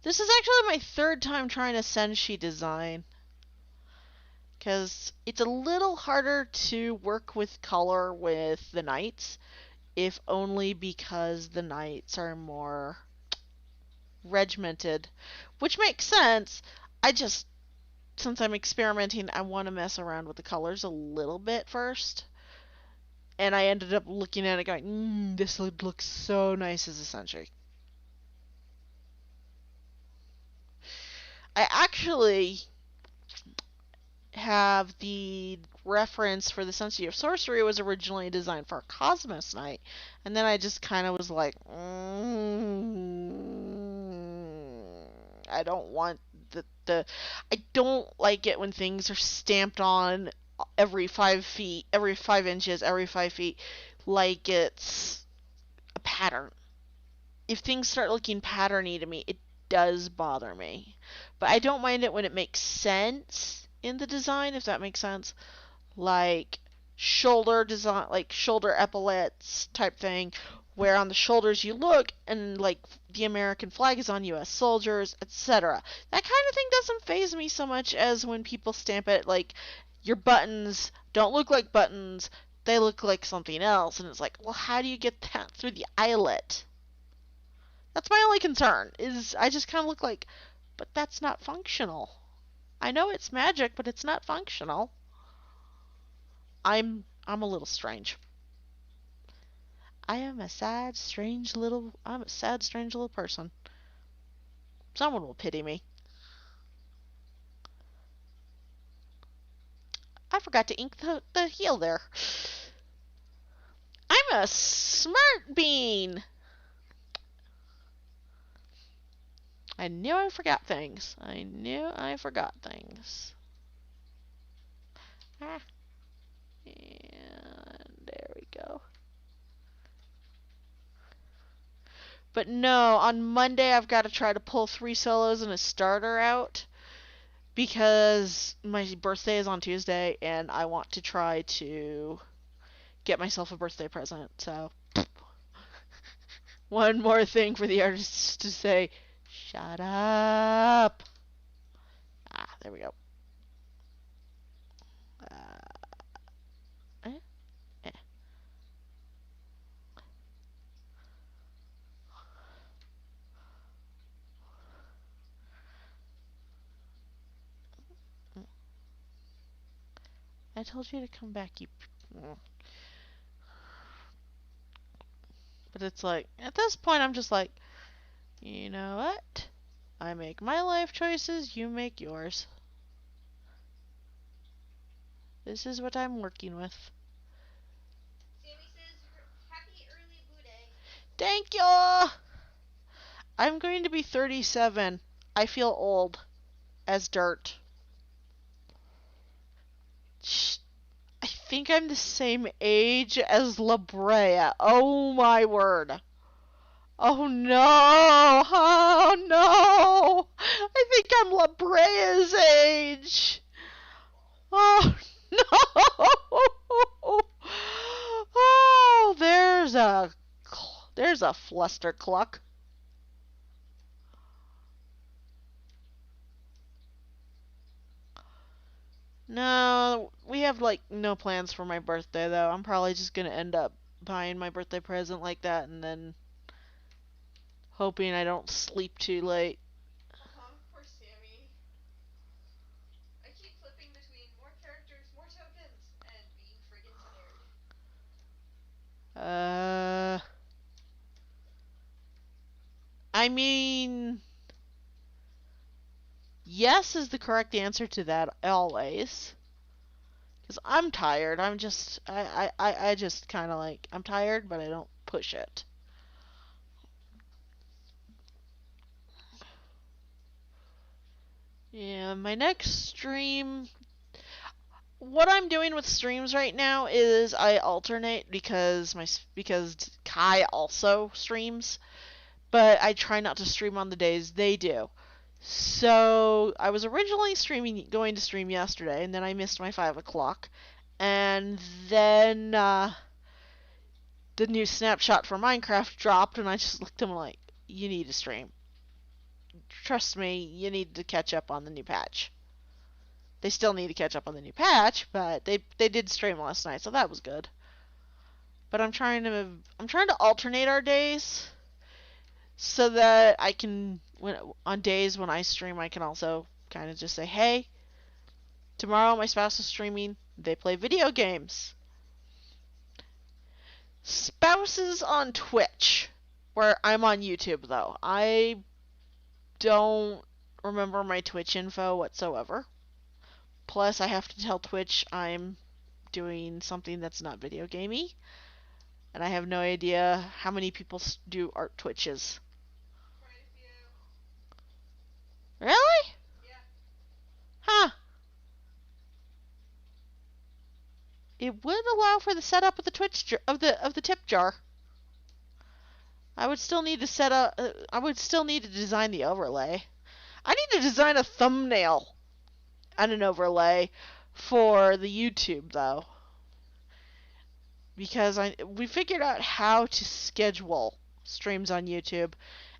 This is actually my third time trying a senshi design. Because it's a little harder to work with color with the knights, if only because the knights are more regimented, which makes sense. Since I'm experimenting, I want to mess around with the colors a little bit first. And I ended up looking at it going, this would look so nice as a senshi. I actually have the reference for the Senshi of Sorcery was originally designed for a Cosmos Knight, and then I just kind of was like, I don't want I don't like it when things are stamped on every 5 feet, every 5 inches, every 5 feet, like it's a pattern. If things start looking patterny to me, it does bother me. But I don't mind it when it makes sense in the design, if that makes sense. Like shoulder design, like shoulder epaulets type thing, where on the shoulders you look and like the American flag is on US soldiers, etc. That kind of thing doesn't faze me so much as when people stamp it like your buttons don't look like buttons, they look like something else, and it's like, well, how do you get that through the eyelet? That's my only concern, is I just kind of look like, but that's not functional. I know it's magic, but it's not functional. I'm a little strange. I'm a sad, strange little person. Someone will pity me. I forgot to ink the heel there. I'm a smart bean. I knew I forgot things. I knew I forgot things. Ah. And there we go. But no, on Monday I've got to try to pull 3 solos and a starter out because my birthday is on Tuesday and I want to try to get myself a birthday present. So, one more thing for the artists to say, shut up. Ah, there we go. Eh, eh. I told you to come back, you. But it's like, at this point, I'm just like, you know what? I make my life choices, you make yours. This is what I'm working with. Sammy says, happy early boo day. Thank you! I'm going to be 37. I feel old as dirt. I think I'm the same age as La Brea. Oh my word. Oh no! Oh no! I think I'm La Brea's age. Oh no! Oh, there's a fluster cluck. No, we have like no plans for my birthday though. I'm probably just gonna end up buying my birthday present like that and then hoping I don't sleep too late. Poor Sammy. I keep flipping between more characters, more tokens, and being friggin' tired. I mean, yes is the correct answer to that always. Because I'm tired. I just kind of like, I'm tired, but I don't push it. Yeah, my next stream. What I'm doing with streams right now is I alternate because Kai also streams, but I try not to stream on the days they do. So I was originally going to stream yesterday, and then I missed my 5 o'clock, and then the new snapshot for Minecraft dropped, and I just looked at them like, you need to stream. Trust me, you need to catch up on the new patch. They still need to catch up on the new patch, but they did stream last night, so that was good. But I'm trying to alternate our days so that I can on days when I stream I can also kind of just say, "Hey, tomorrow my spouse is streaming. They play video games." Spouses on Twitch, where I'm on YouTube though. I don't remember my Twitch info whatsoever. Plus, I have to tell Twitch I'm doing something that's not video gamey, and I have no idea how many people do art Twitches. Quite a few. Really? Yeah. Huh. It would allow for the setup of the Twitch of the tip jar. I would still need to set up. I would still need to design the overlay. I need to design a thumbnail and an overlay for the YouTube though, because we figured out how to schedule streams on YouTube,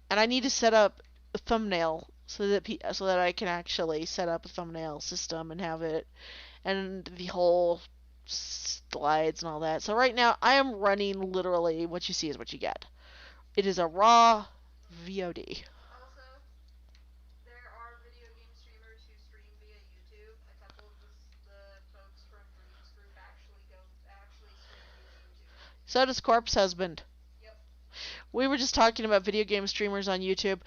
and I need to set up a thumbnail so that I can actually set up a thumbnail system and have it and the whole slides and all that. So right now I am running literally what you see is what you get. It is a raw VOD. Also, there are video game streamers who stream via YouTube. A couple of the folks from Breed's group actually stream via YouTube. So does Corpse Husband. Yep. We were just talking about video game streamers on YouTube.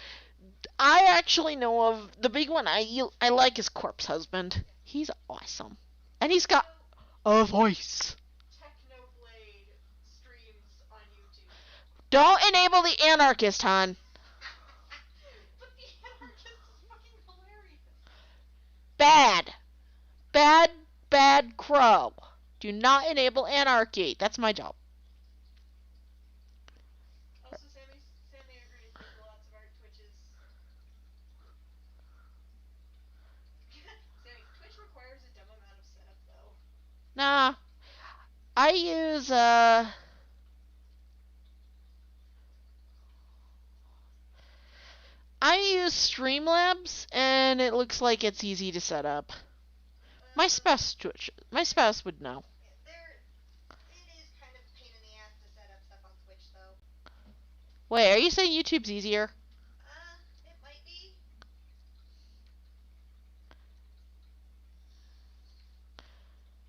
I actually know of the big one I like is Corpse Husband. He's awesome. And he's got a voice. Technoblade streams on YouTube. Don't enable the anarchist, hon. But the Red Crow. Do not enable anarchy. That's my job. Also, Sammy agrees with lots of our Twitches. Sammy, Twitch requires a dumb amount of setup, though. Nah. I use, Streamlabs, and it looks like it's easy to set up. My spouse would know. It is kind of a pain in the ass to set up stuff on Twitch, though. Wait, are you saying YouTube's easier? It might be.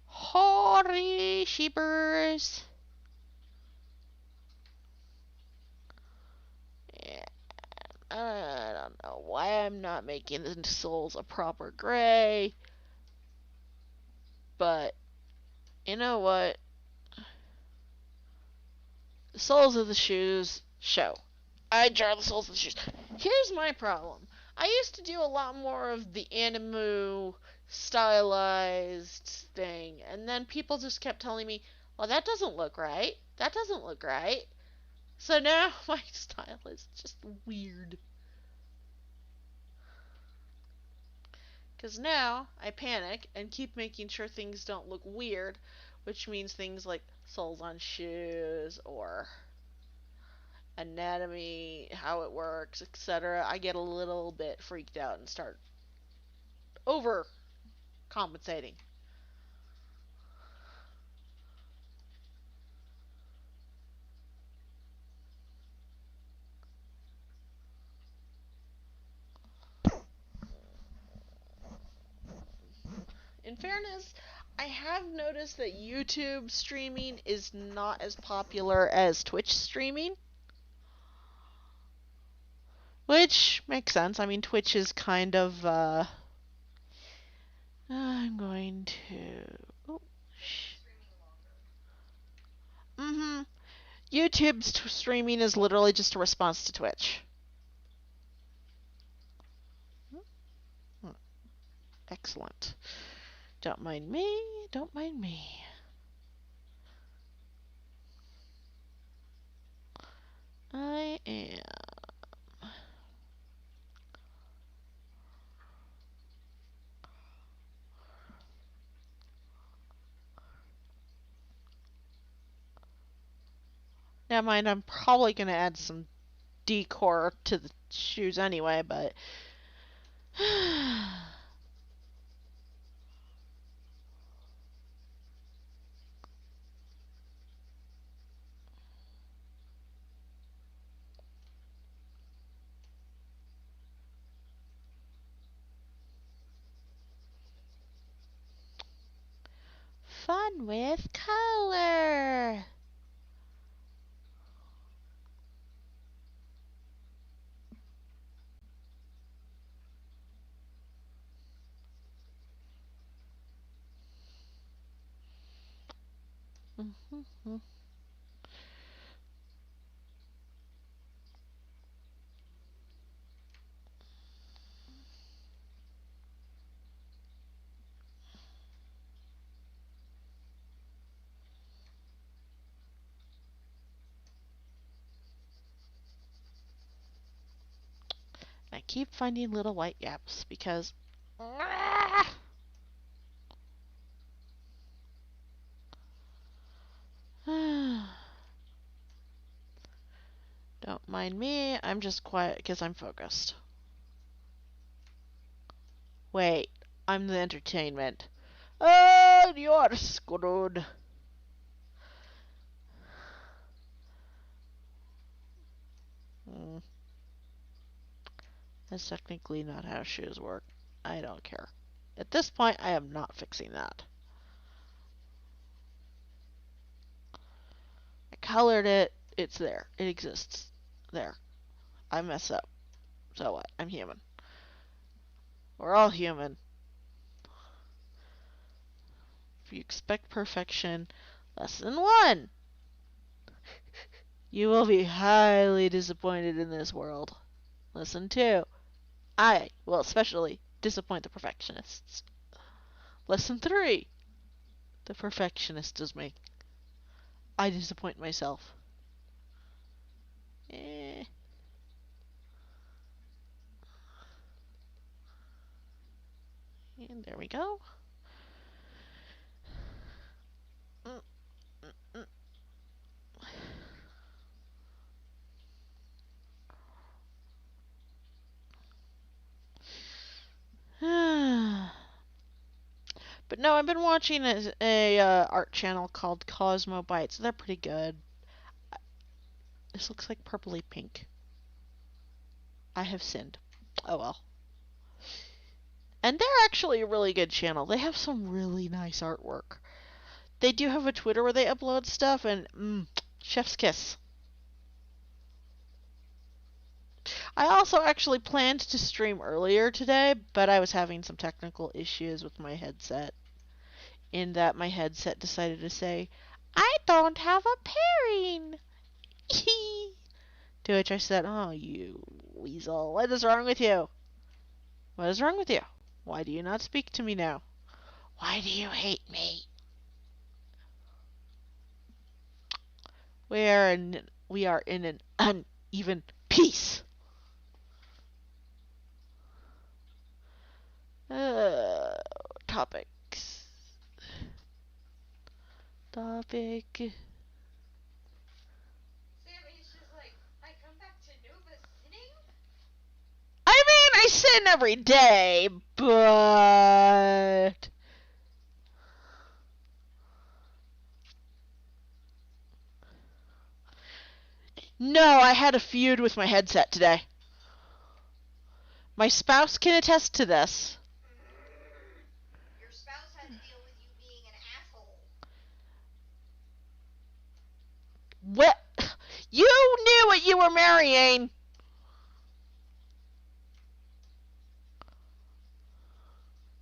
Holy sheepers. Yeah, I don't know why I'm not making the soles a proper gray. But, you know what? The soles of the shoes show. I draw the soles of the shoes. Here's my problem. I used to do a lot more of the anime stylized thing, and then people just kept telling me, well, that doesn't look right. That doesn't look right. So now my style is just weird. Because now I panic and keep making sure things don't look weird, which means things like soles on shoes or anatomy, how it works, etc. I get a little bit freaked out and start over compensating. In fairness, I have noticed that YouTube streaming is not as popular as Twitch streaming. Which makes sense. I mean, Twitch is kind of, I'm going to... Oh, mm-hmm. YouTube's streaming is literally just a response to Twitch. Excellent. Don't mind me. Don't mind me. I am... Never mind, I'm probably going to add some decor to the shoes anyway, but... Fun with color! Mm-hmm. I keep finding little white gaps because... Don't mind me, I'm just quiet because I'm focused. Wait, I'm the entertainment. Oh, you're screwed. That's technically not how shoes work. I don't care. At this point, I am not fixing that. I colored it. It's there. It exists. There. I mess up. So what? I'm human. We're all human. If you expect perfection, lesson 1. You will be highly disappointed in this world. Lesson 2. I will especially disappoint the perfectionists. Lesson 3. The perfectionist is me. I disappoint myself. Eh. And there we go. Mm, mm, mm. But no, I've been watching a art channel called Cosmo Bites. They're pretty good. This looks like purpley pink. I have sinned. Oh well. And they're actually a really good channel. They have some really nice artwork. They do have a Twitter where they upload stuff, and chef's kiss. I also actually planned to stream earlier today, but I was having some technical issues with my headset. In that my headset decided to say, I don't have a pairing. To which I said, oh, you weasel, what is wrong with you? What is wrong with you? Why do you not speak to me now? Why do you hate me? We are in an uneven peace. Topics. Topic. Sammy's just like, I come back to Nova sitting? I mean, I sin every day, but no, I had a feud with my headset today. My spouse can attest to this. Your spouse had to deal with you being an asshole. What? You knew what you were marrying.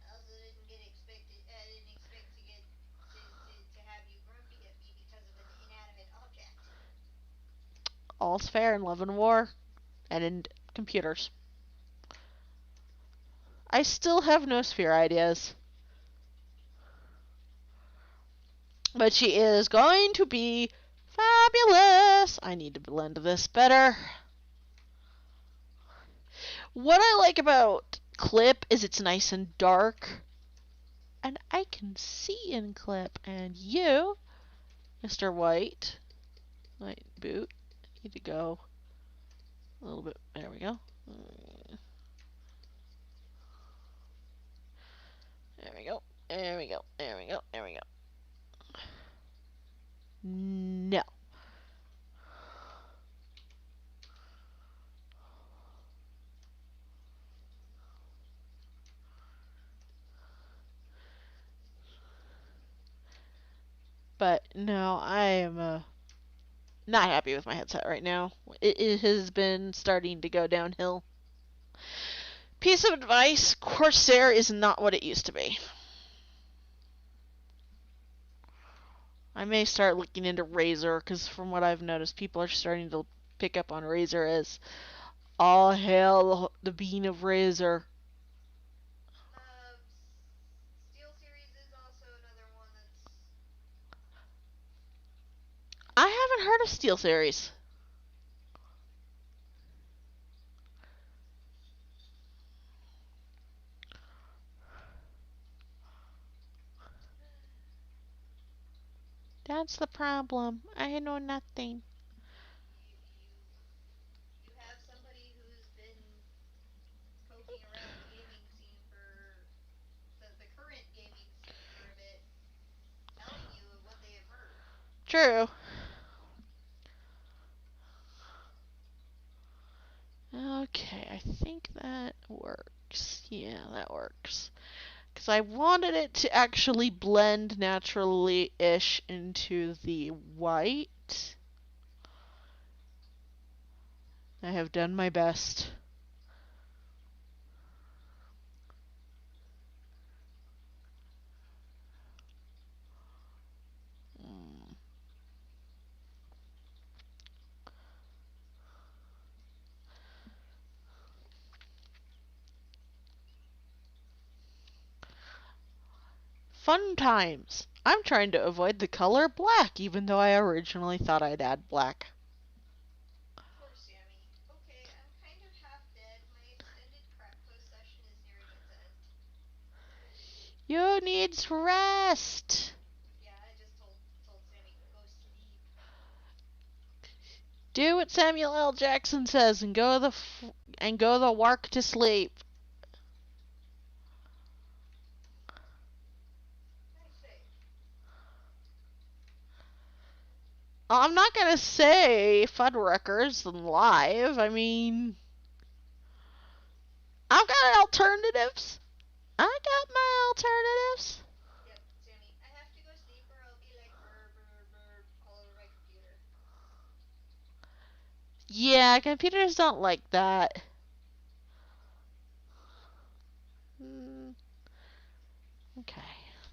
I also didn't expect to have you grumpy at me because of an inanimate object. All's fair in love and war, and in computers. I still have no sphere ideas. But she is going to be fabulous. I need to blend this better. What I like about Clip is it's nice and dark. And I can see in Clip. And you, Mr. White boot, need to go a little bit. There we go. There we go. There we go. There we go. There we go. No. But no, I am not happy with my headset right now. It has been starting to go downhill. Piece of advice, Corsair is not what it used to be. I may start looking into Razer, because from what I've noticed, people are starting to pick up on Razer as all hail the bean of Razer. Steel Series is also another one that's... I haven't heard of Steel Series. That's the problem. I know nothing. You have somebody who's been poking around the gaming scene for the current gaming scene for a bit, telling you what they have heard. True. Okay, I think that works. Yeah, that works. Because I wanted it to actually blend naturally-ish into the white. I have done my best. Fun times. I'm trying to avoid the color black, even though I originally thought I'd add black. Poor Sammy. Okay, I'm kind of half dead. My extended crack post session is nearing its end. You needs rest. Yeah, I just told Sammy go sleep. Do what Samuel L. Jackson says and go the wark to sleep. Nice save. I'm not gonna say Fuddruckers live. I mean, I've got alternatives. I got my alternatives. Yep, Sammy. I have to go sleep or I'll be like burr burr burr all over my computer. Yeah, computers don't like that. Okay,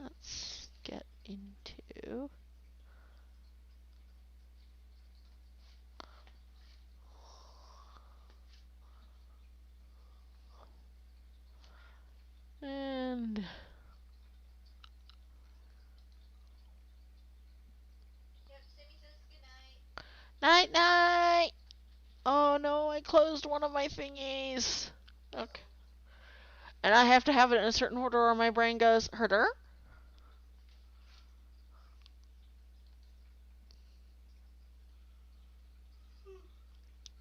let's get into. And Yep, Sammy says goodnight. night night. Oh no, I closed one of my thingies. Okay. And I have to have it in a certain order or my brain goes, herder?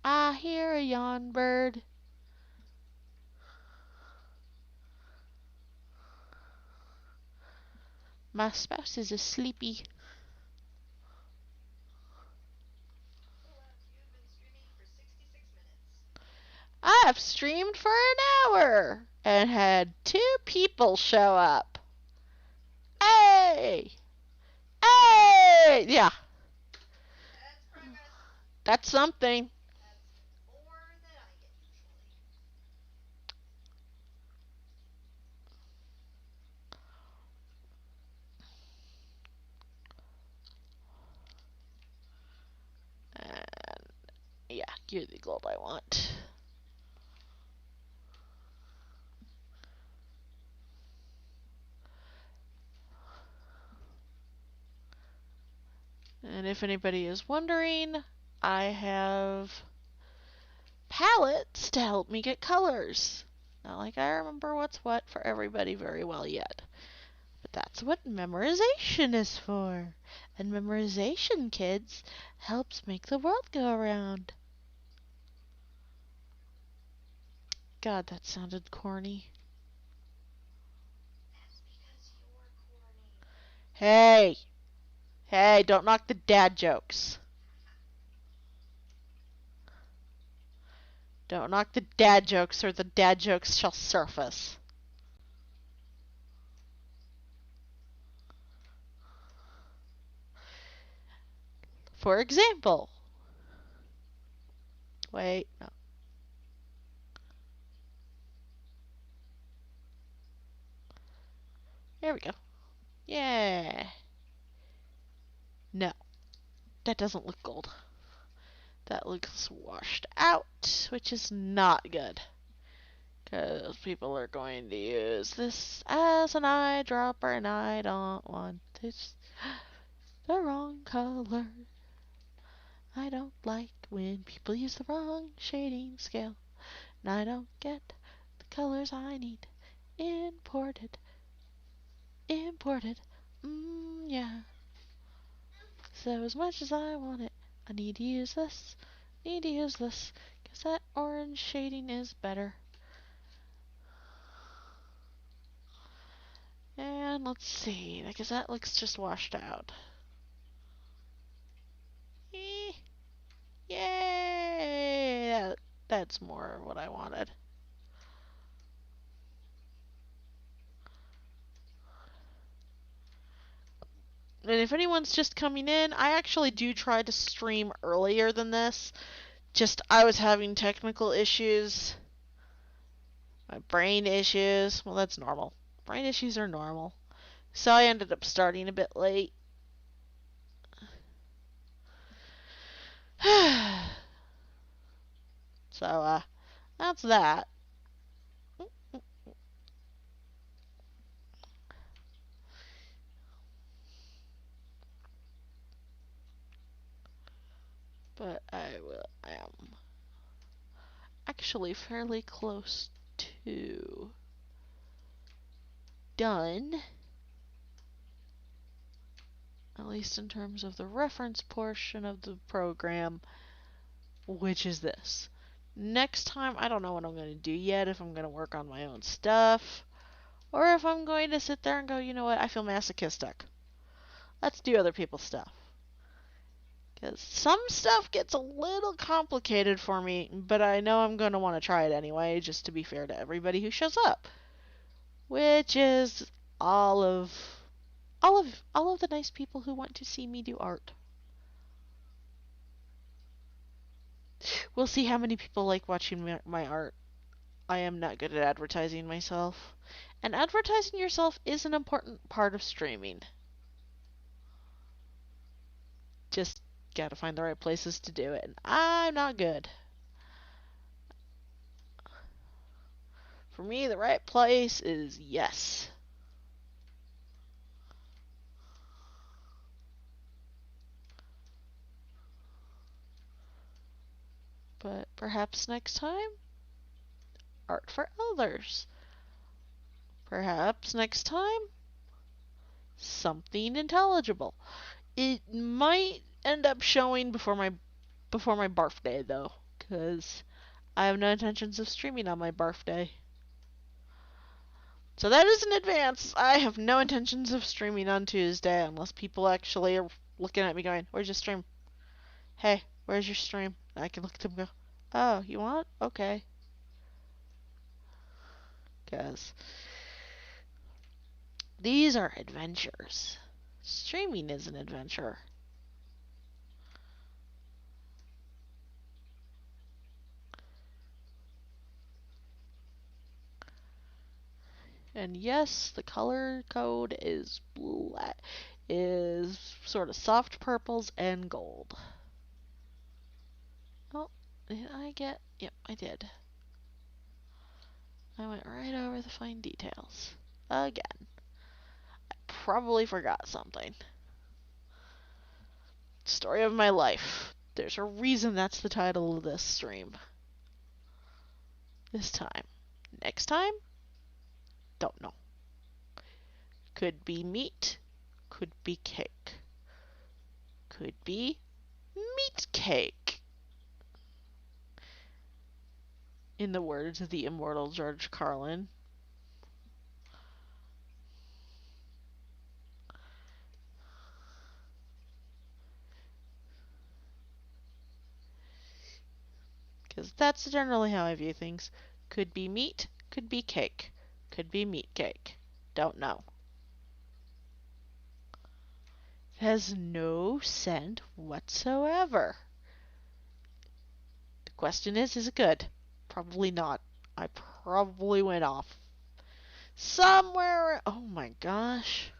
I hear a yawn bird. My spouse is a sleepy. Oh wow, you've been streaming for 66 minutes. I've streamed for an hour and had 2 people show up. Hey! Hey! Yeah, That's progress. that's something. That's more than I get usually. And yeah, you're the gold I want. And if anybody is wondering, I have palettes to help me get colors. Not like I remember what's what for everybody very well yet. But that's what memorization is for. And memorization, kids, helps make the world go around. God, that sounded corny. That's because you're corny. Hey! Hey, don't knock the dad jokes. Don't knock the dad jokes or the dad jokes shall surface. For example. Wait, no. There we go. Yeah. No, that doesn't look gold. That looks washed out, which is not good. Because people are going to use this as an eyedropper, and I don't want this. The wrong color. I don't like when people use the wrong shading scale. And I don't get the colors I need. Imported. Imported. Yeah. So as much as I want it, I need to use this. Need to use this. Because that orange shading is better. And let's see, because that looks just washed out. Yay! That's more what I wanted. And if anyone's just coming in, I actually do try to stream earlier than this. Just I was having technical issues. My brain issues. Well, that's normal. Brain issues are normal. So I ended up starting a bit late. So, that's that. But I am actually fairly close to done, at least in terms of the reference portion of the program, which is this. Next time, I don't know what I'm going to do yet, if I'm going to work on my own stuff, or if I'm going to sit there and go, you know what, I feel masochistic. Let's do other people's stuff. Because some stuff gets a little complicated for me, but I know I'm going to want to try it anyway, just to be fair to everybody who shows up. Which is all of the nice people who want to see me do art. We'll see how many people like watching my art. I am not good at advertising myself. And advertising yourself is an important part of streaming. Just gotta find the right places to do it. And I'm not good. For me, the right place is yes. But perhaps next time, art for others. Perhaps next time, something intelligible. It might end up showing before my birthday though, because I have no intentions of streaming on my birthday. So that is in advance. I have no intentions of streaming on Tuesday unless people actually are looking at me going, "Where's your stream? Hey, where's your stream?" And I can look at them and go, "Oh, you want? Okay." Because these are adventures. Streaming is an adventure. And yes, the color code is black, is sort of soft purples and gold. Oh, did I get? Yep, I did. I went right over the fine details. Again. I probably forgot something. Story of my life. There's a reason that's the title of this stream. This time. Next time? Don't know. Could be meat. Could be cake. Could be meat cake. In the words of the immortal George Carlin. Because that's generally how I view things. Could be meat, could be cake. Could be meat cake. Don't know. It has no scent whatsoever. The question is it good? Probably not. I probably went off somewhere. Oh my gosh.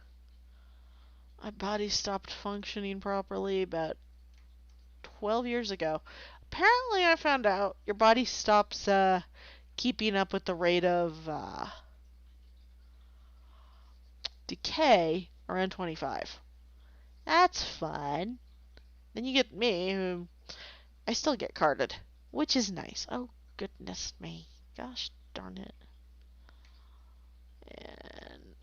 My body stopped functioning properly about 12 years ago. Apparently, I found out your body stops keeping up with the rate of decay around 25. That's fun. Then you get me, who I still get carded, which is nice. Oh, goodness me. Gosh darn it. And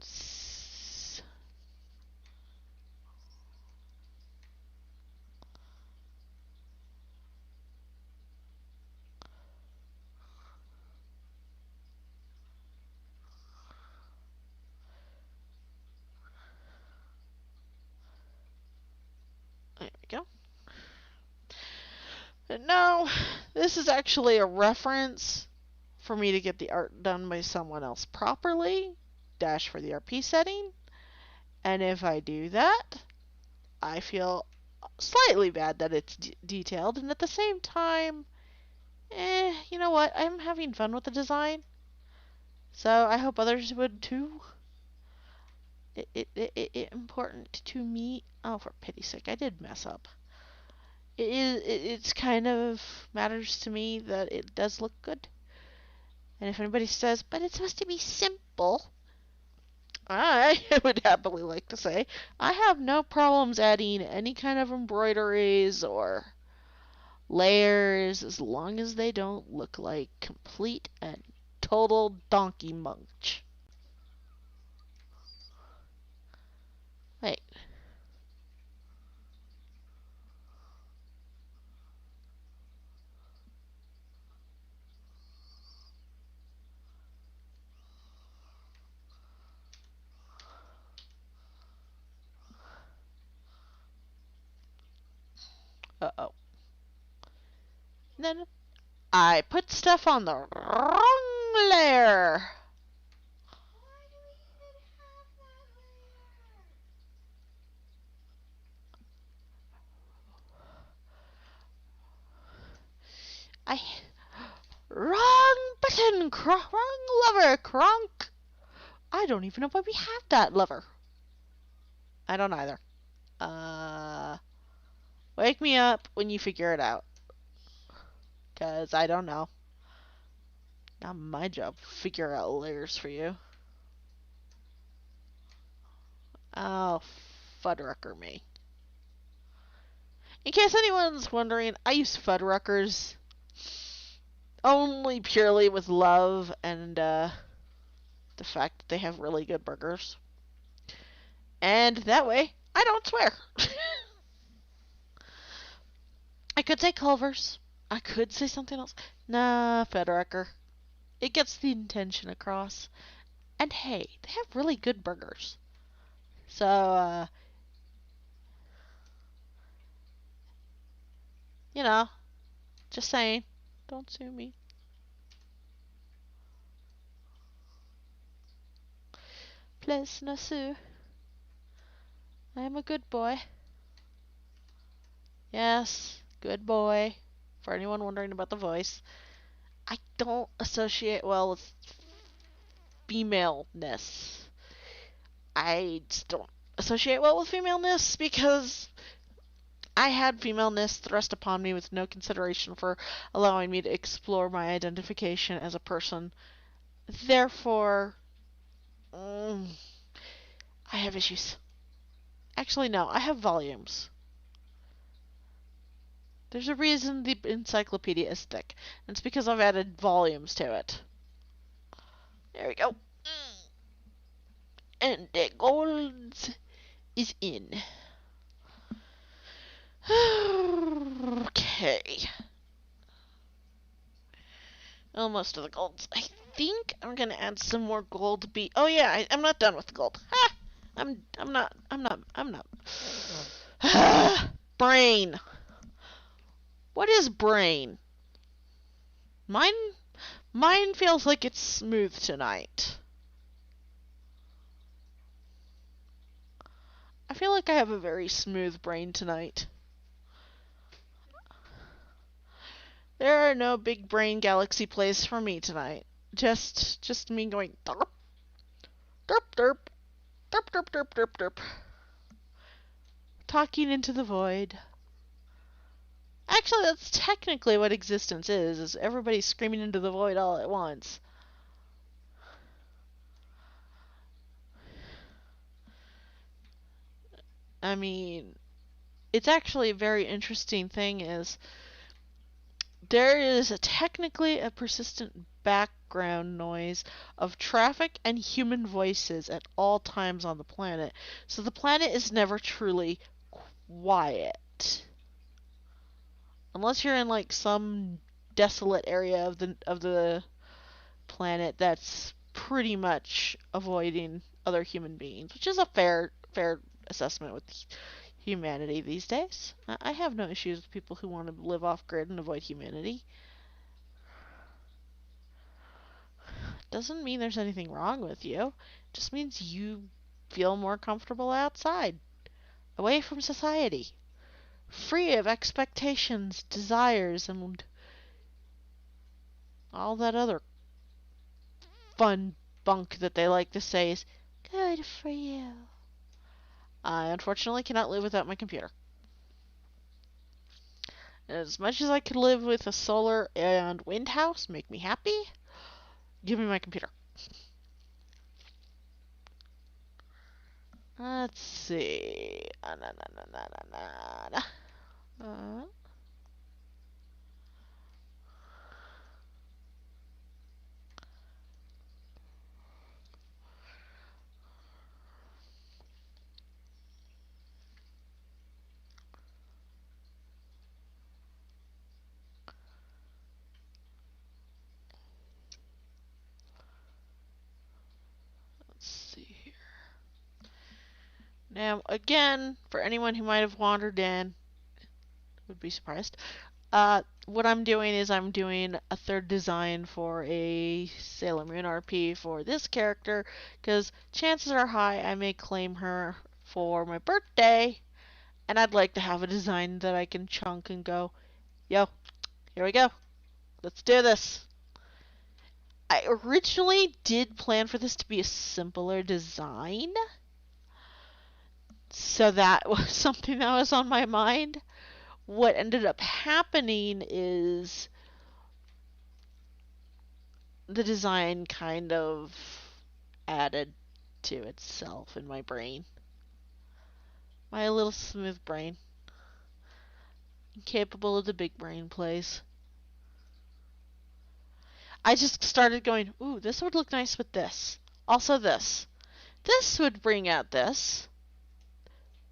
there we go. And no, this is actually a reference for me to get the art done by someone else properly. Dash for the RP setting. And if I do that, I feel slightly bad that it's detailed. And at the same time, you know what? I'm having fun with the design. So I hope others would too. It important to me. Oh, for pity's sake, I did mess up. It's kind of matters to me that it does look good. And if anybody says, but it's supposed to be simple, I would happily like to say I have no problems adding any kind of embroideries or layers as long as they don't look like complete and total donkey munch. Wait. Uh-oh. Then I put stuff on the wrong layer. Why do we even have that layer? I wrong button, wrong lever, cronk. I don't even know why we have that lever. I don't either. Wake me up when you figure it out. 'Cause I don't know. Not my job to figure out layers for you. Oh, Fuddrucker me. In case anyone's wondering, I use Fuddruckers only purely with love and the fact that they have really good burgers. And that way, I don't swear. I could say Culver's. I could say something else. Nah, Fuddrucker. It gets the intention across. And hey, they have really good burgers. So, you know, just saying. Don't sue me. Please no sue. I am a good boy. Yes, good boy. For anyone wondering about the voice, I don't associate well with femaleness. I just don't associate well with femaleness because I had femaleness thrust upon me with no consideration for allowing me to explore my identification as a person. Therefore, I have issues. Actually, no, I have volumes. There's a reason the encyclopedia is thick. And it's because I've added volumes to it. There we go. And the gold is in. Okay. Almost of the golds. I think I'm gonna add some more gold. Oh yeah, I'm not done with the gold. Ha! I'm not. Brain. What is brain? Mine feels like it's smooth tonight. I feel like I have a very smooth brain tonight. There are no big brain galaxy plays for me tonight. Just me going derp, derp, derp, derp, derp, derp, derp, derp. Talking into the void. Actually, that's technically what existence is everybody screaming into the void all at once. I mean, it's actually a very interesting thing is there is technically a persistent background noise of traffic and human voices at all times on the planet. So the planet is never truly quiet. Unless you're in like some desolate area of the planet that's pretty much avoiding other human beings, which is a fair assessment with humanity these days. I have no issues with people who want to live off grid and avoid humanity. Doesn't mean there's anything wrong with you. It just means you feel more comfortable outside, away from society, free of expectations, desires, and all that other fun bunk that they like to say is good for you. I unfortunately cannot live without my computer. As much as I could live with a solar and wind house, make me happy, give me my computer. Let's see. Now, again, for anyone who might have wandered in, would be surprised. What I'm doing is I'm doing a third design for a Sailor Moon RP for this character, because chances are high I may claim her for my birthday, and I'd like to have a design that I can chunk and go, yo, here we go, let's do this. I originally did plan for this to be a simpler design, so that was something that was on my mind. What ended up happening is the design kind of added to itself in my brain. My little smooth brain. Incapable of the big brain plays. I just started going, ooh, this would look nice with this. Also this. This would bring out this.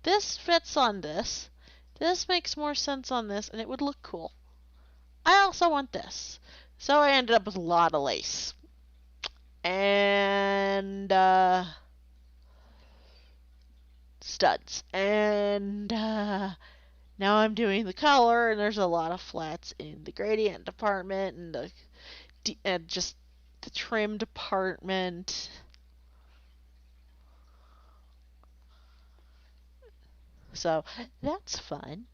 This fits on this. This makes more sense on this, and it would look cool. I also want this. So I ended up with a lot of lace. And, studs. And, now I'm doing the color, and there's a lot of flats in the gradient department and just the trim department. So that's fun.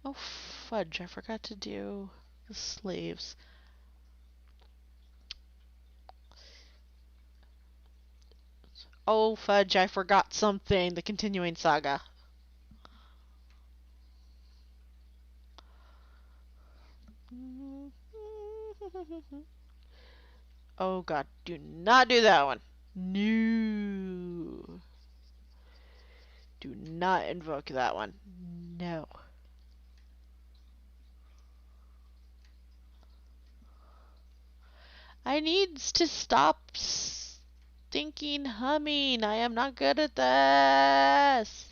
Oh fudge, I forgot to do the sleeves. Oh fudge, I forgot something. The continuing saga. Oh god, do not do that one. No. Do not invoke that one. No. I needs to stop stinking humming. I am not good at this.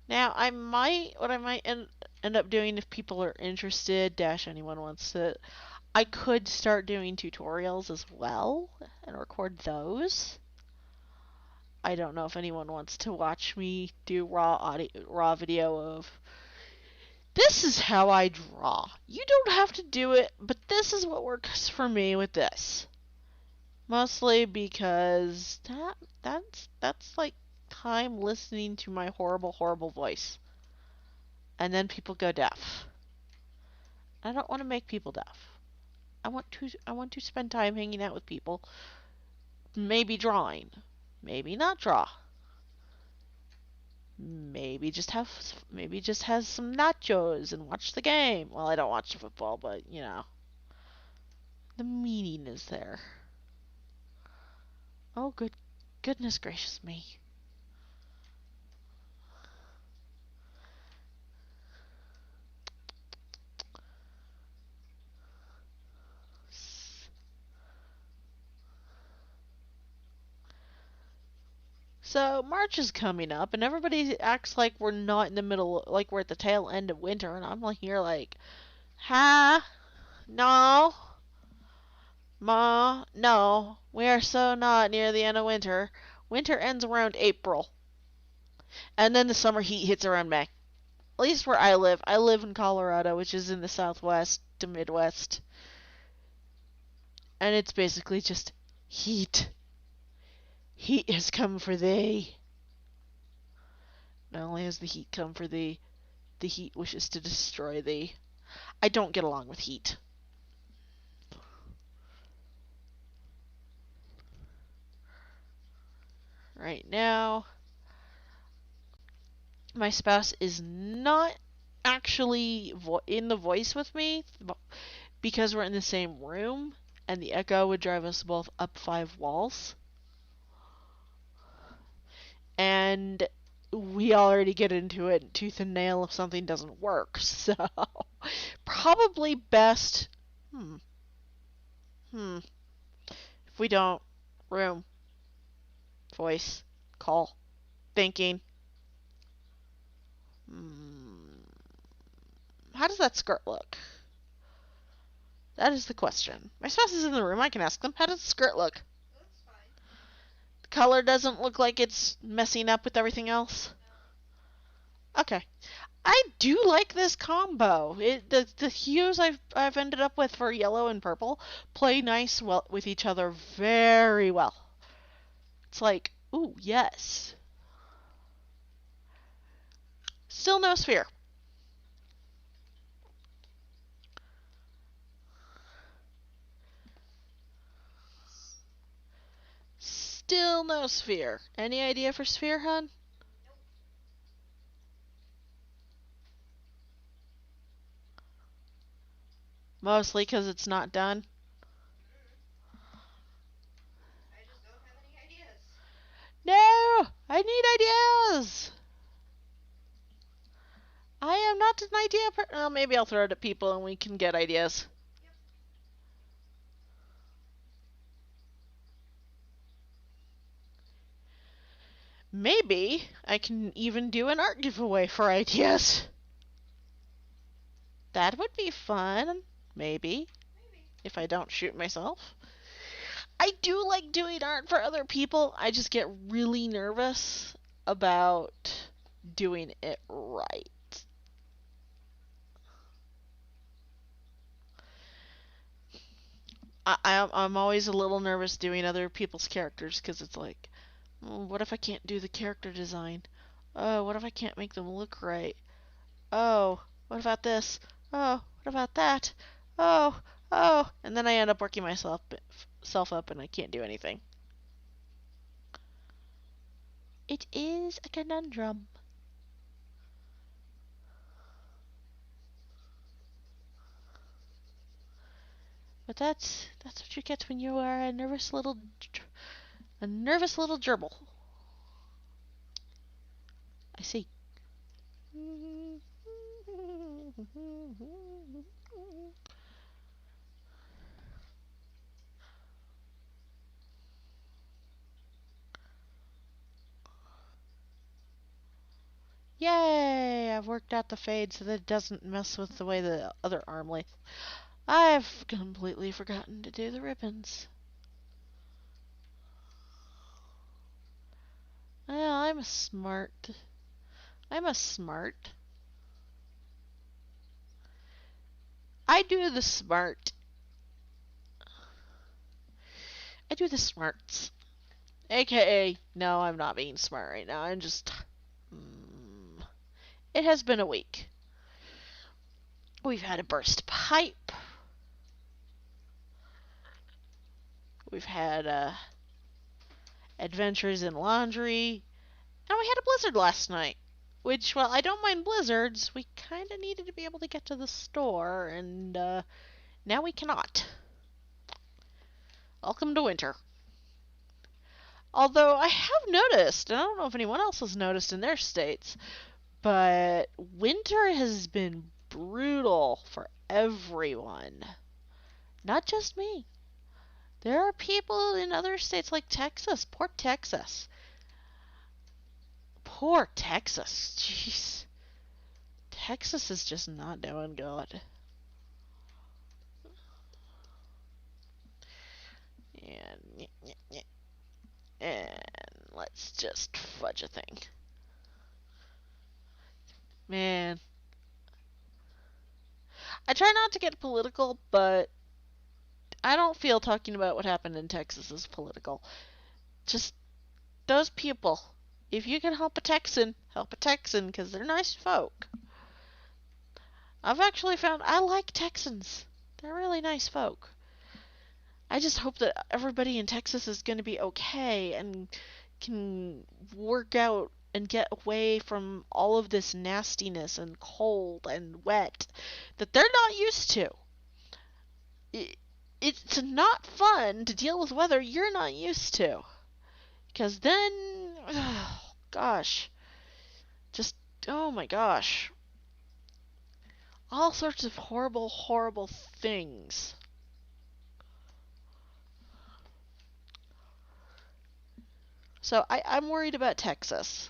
Now, what I might end up doing if people are interested, dash anyone wants to, I could start doing tutorials as well and record those. I don't know if anyone wants to watch me do raw video of, this is how I draw. You don't have to do it, but this is what works for me with this. Mostly because that's like time listening to my horrible, horrible voice. And then people go deaf. I don't want to make people deaf. I want to spend time hanging out with people. Maybe drawing. Maybe not draw. Maybe just have some nachos and watch the game. Well, I don't watch the football, but you know. The meaning is there. Oh goodness gracious me. So March is coming up, and everybody acts like we're not in the middle, like we're at the tail end of winter, and I'm like here like, huh? No, ma, no, we are so not near the end of winter. Winter ends around April, and then the summer heat hits around May. At least where I live. I live in Colorado, which is in the Southwest to Midwest, and it's basically just heat. Heat has come for thee. Not only has the heat come for thee, the heat wishes to destroy thee. I don't get along with heat. Right now, my spouse is not actually in the voice with me because we're in the same room and the echo would drive us both up 5 walls. And we already get into it tooth and nail if something doesn't work. So, probably best, if we don't, room, voice, call, thinking. Hmm. How does that skirt look? That is the question. My spouse is in the room. I can ask them. How does the skirt look? It looks fine. The color doesn't look like it's messing up with everything else? No. Okay. I do like this combo. The hues I've ended up with for yellow and purple play nice well with each other very well. It's like, ooh, yes. Still no sphere. Still no sphere. Any idea for sphere, hun? Nope. Mostly because it's not done. I just don't have any ideas. No! I need ideas! I am not an idea well, maybe I'll throw it at people and we can get ideas. Yep. Maybe I can even do an art giveaway for ideas. That would be fun. Maybe. Maybe. If I don't shoot myself. I do like doing art for other people. I just get really nervous about doing it right. I'm always a little nervous doing other people's characters because it's like, oh, what if I can't do the character design? Oh, what if I can't make them look right? Oh, what about this? Oh, what about that? Oh, oh, and then I end up working myself self up and I can't do anything. It is a conundrum. But that's what you get when you are a nervous little gerbil. I see. Yay! I've worked out the fade so that it doesn't mess with the way the other arm lays. I've completely forgotten to do the ribbons. Well, I'm smart. I'm smart. I do the smart. I do the smarts. AKA, no, I'm not being smart right now. I'm just. It has been a week. We've had a burst pipe. We've had adventures in laundry. And we had a blizzard last night. Which, well, I don't mind blizzards. We kind of needed to be able to get to the store, and now we cannot. Welcome to winter. Although I have noticed, and I don't know if anyone else has noticed in their states, but winter has been brutal for everyone. Not just me. There are people in other states like Texas. Poor Texas. Poor Texas. Jeez. Texas is just not doing good. And let's just fudge a thing. Man. I try not to get political, but I don't feel talking about what happened in Texas is political. Just those people. If you can help a Texan, because they're nice folk. I've actually found I like Texans. They're really nice folk. I just hope that everybody in Texas is going to be okay and can work out and get away from all of this nastiness and cold and wet that they're not used to. It's not fun to deal with weather you're not used to. Because then, oh, gosh, just, oh my gosh. All sorts of horrible, horrible things. So I'm worried about Texas.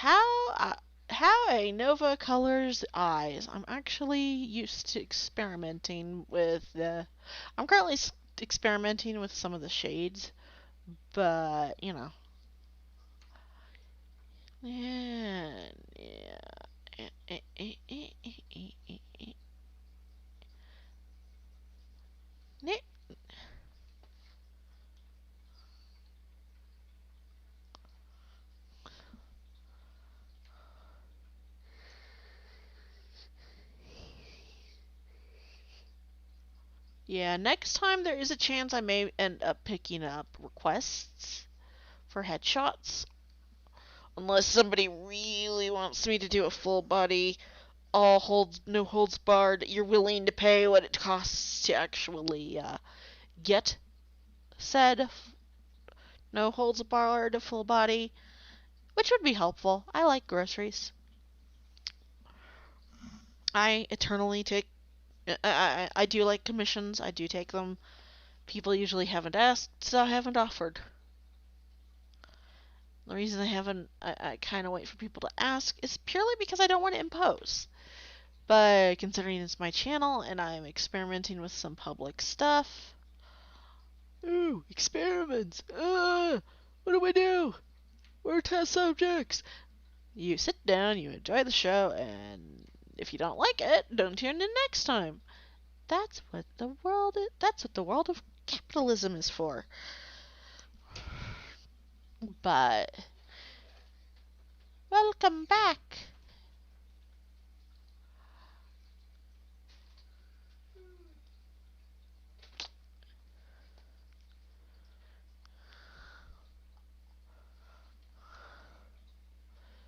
how a Nova colors eyes. I'm actually used to experimenting with the. I'm currently experimenting with some of the shades, but you know. Yeah, yeah. Yeah, next time there is a chance I may end up picking up requests for headshots. Unless somebody really wants me to do a full body, all holds, no holds barred, you're willing to pay what it costs to actually get said no holds barred full body, which would be helpful. I like groceries. I eternally take. I do like commissions. I do take them. People usually haven't asked, so I haven't offered. The reason I kind of wait for people to ask is purely because I don't want to impose. But considering it's my channel and I'm experimenting with some public stuff. Ooh, experiments! What do I do? We're test subjects! You sit down, you enjoy the show, and if you don't like it, don't tune in next time. That's what the world of capitalism is for. But welcome back.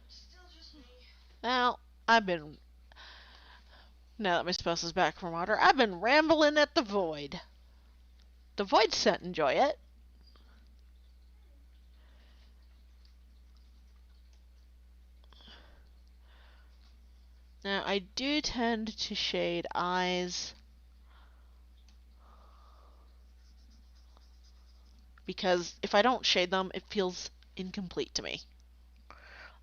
Still just me. Well, I've been now that my spouse is back from water, I've been rambling at the void. The void set enjoy it. Now I do tend to shade eyes because if I don't shade them, it feels incomplete to me.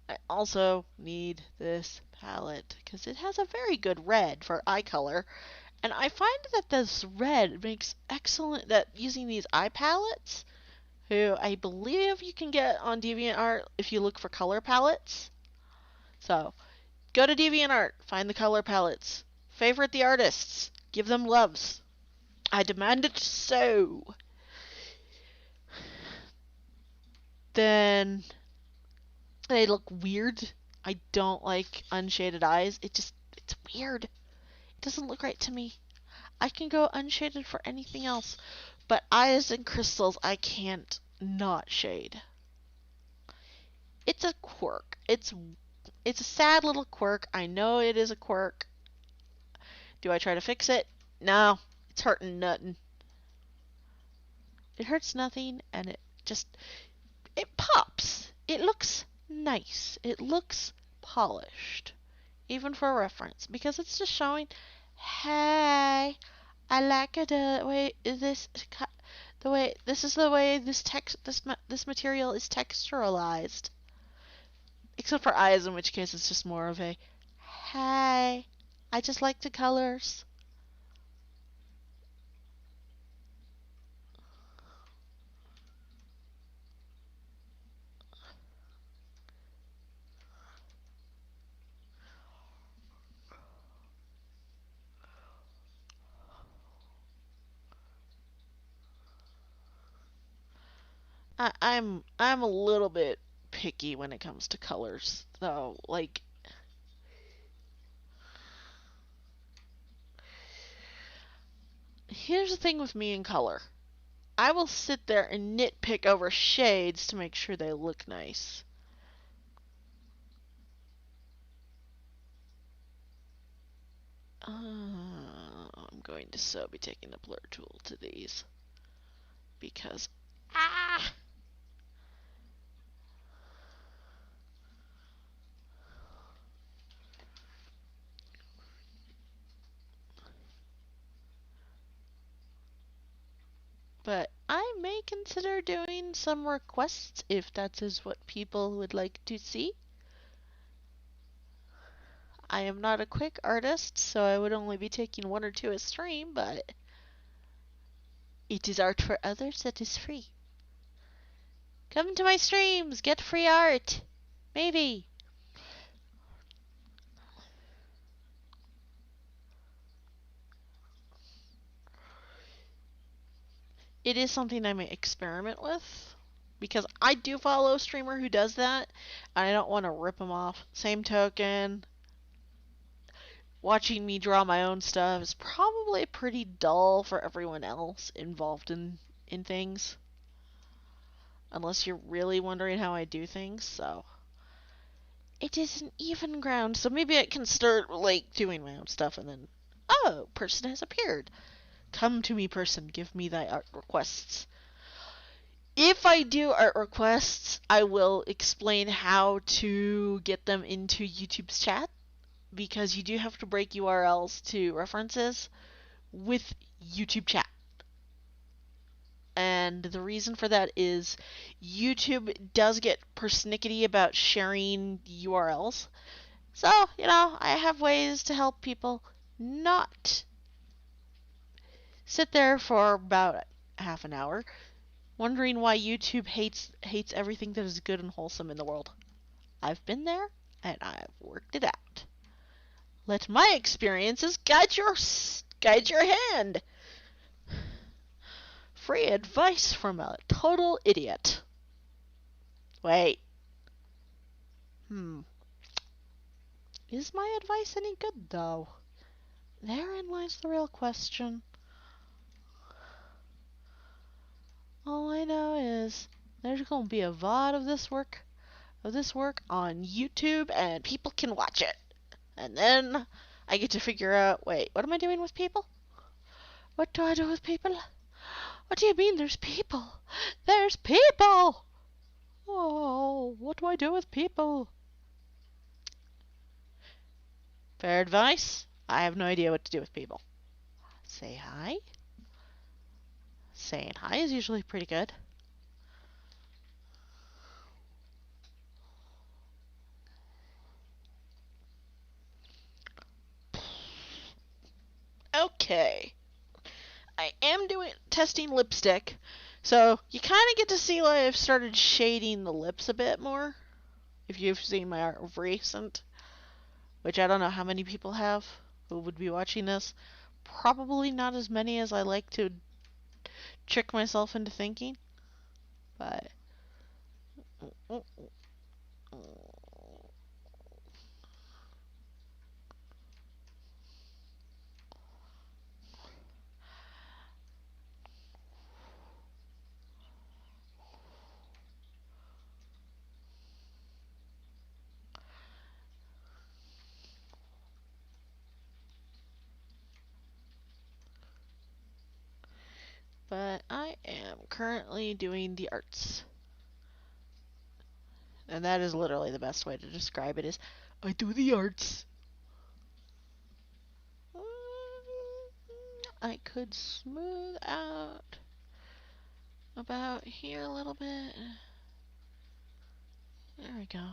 I also need this palette because it has a very good red for eye color, and I find that this red makes excellent that using these eye palettes, who I believe you can get on DeviantArt if you look for color palettes. So go to DeviantArt, find the color palettes, favorite the artists, give them loves. I demand it so. Then they look weird. I don't like unshaded eyes. It's weird. It doesn't look right to me. I can go unshaded for anything else, but eyes and crystals I can't not shade. It's a quirk. It's a sad little quirk. I know it is a quirk. Do I try to fix it? No. It's hurting nothing. It hurts nothing and it pops. It looks nice. It looks polished. Even for reference. Because it's just showing, hey, I like the way this is the way this material is texturalized. Except for eyes, in which case it's just more of a, hey, I just like the colors. I'm a little bit picky when it comes to colors, though. Like, here's the thing with me and color. I will sit there and nitpick over shades to make sure they look nice. I'm going to so be taking the blur tool to these because ah. But I may consider doing some requests if that is what people would like to see. I am not a quick artist, so I would only be taking one or two a stream, but it is art for others that is free. Come to my streams, get free art. Maybe. It is something I may experiment with, because I do follow a streamer who does that, and I don't want to rip him off. Same token, watching me draw my own stuff is probably pretty dull for everyone else involved in things. Unless you're really wondering how I do things, so it is an even ground. So maybe I can start like doing my own stuff and then, oh, person has appeared. Come to me, person, give me thy art requests. If I do art requests, I will explain how to get them into YouTube's chat, because you do have to break URLs to references with YouTube chat. And the reason for that is YouTube does get persnickety about sharing URLs. So, I have ways to help people not sit there for about half an hour wondering why YouTube hates everything that is good and wholesome in the world. I've been there and I've worked it out. Let my experiences guide your hand. Free advice from a total idiot. Wait. Is my advice any good, though? Therein lies the real question. All I know is there's going to be a VOD of this work on YouTube, and people can watch it. And then I get to figure out, wait, what am I doing with people? What do I do with people? What do you mean there's people? There's people! Oh, what do I do with people? Fair advice? I have no idea what to do with people. Say hi? Saying hi is usually pretty good. Okay. I am testing lipstick, so you kind of get to see like I've started shading the lips a bit more. If you've seen my art of recent, which I don't know how many people have who would be watching this. Probably not as many as I like to trick myself into thinking, but I am currently doing the arts. And that is literally the best way to describe it is, I do the arts. I could smooth out about here a little bit. There we go.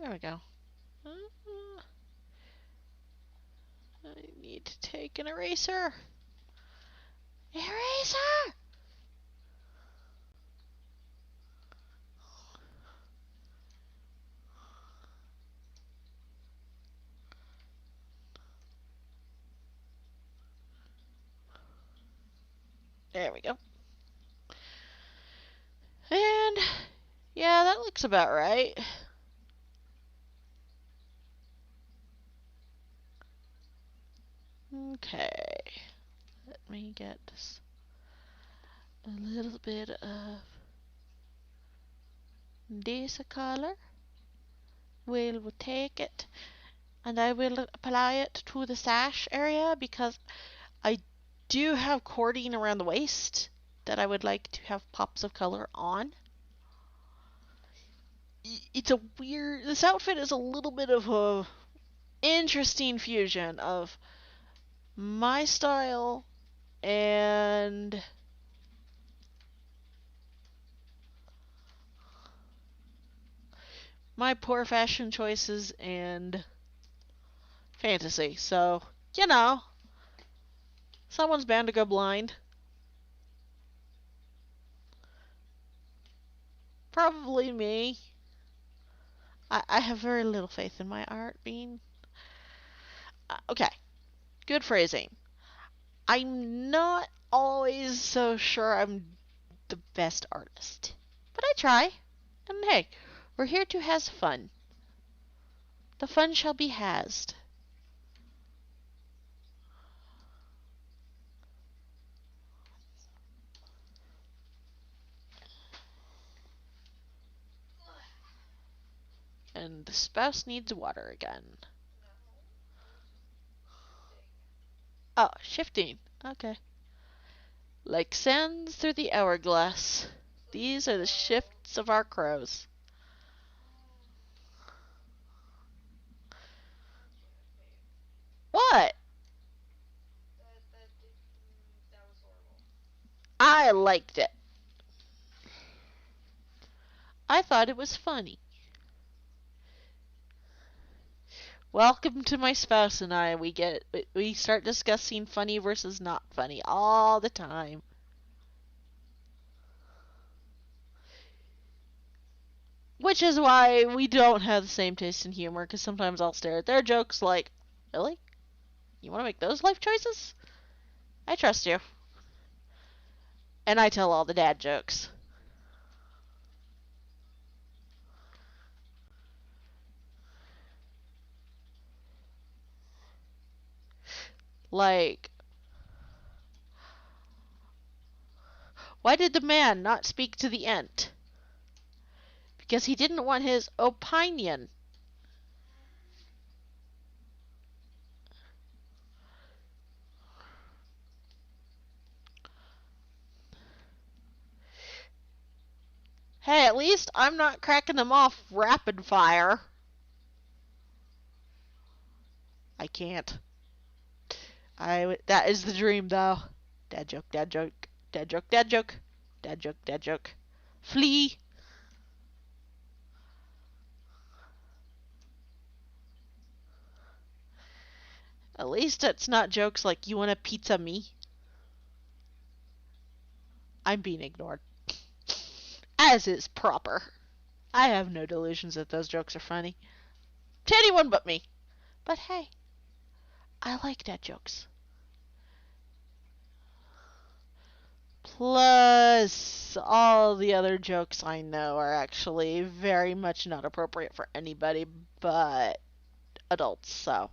There we go. I need to take an eraser. Eraser! There we go. And yeah, that looks about right. Okay. Let me get a little bit of this color. We'll take it and I will apply it to the sash area because I do have cording around the waist that I would like to have pops of color on. It's a weird, this outfit is a little bit of a interesting fusion of my style and my poor fashion choices and fantasy. So, you know, someone's bound to go blind. Probably me. I have very little faith in my art being. Okay, good phrasing. I'm not always so sure I'm the best artist, but I try. And hey, we're here to has fun. The fun shall be hased. And the spouse needs water again. Oh, shifting. Okay. Like sands through the hourglass. These are the shifts of our crows. What? That was horrible. I liked it. I thought it was funny. Welcome to my spouse and I. We start discussing funny versus not funny all the time. Which is why we don't have the same taste in humor, because sometimes I'll stare at their jokes like, really? You want to make those life choices? I trust you. And I tell all the dad jokes. Like, why did the man not speak to the ant? Because he didn't want his opinion. Hey, at least I'm not cracking them off rapid fire. I can't. That is the dream, though. Dad joke, dad joke, dad joke, dad joke, dad joke, dad joke. Flee. At least it's not jokes like, you want a pizza me? I'm being ignored. As is proper. I have no delusions that those jokes are funny. To anyone but me. But hey, I like dad jokes. Plus, all the other jokes I know are actually very much not appropriate for anybody but adults. So,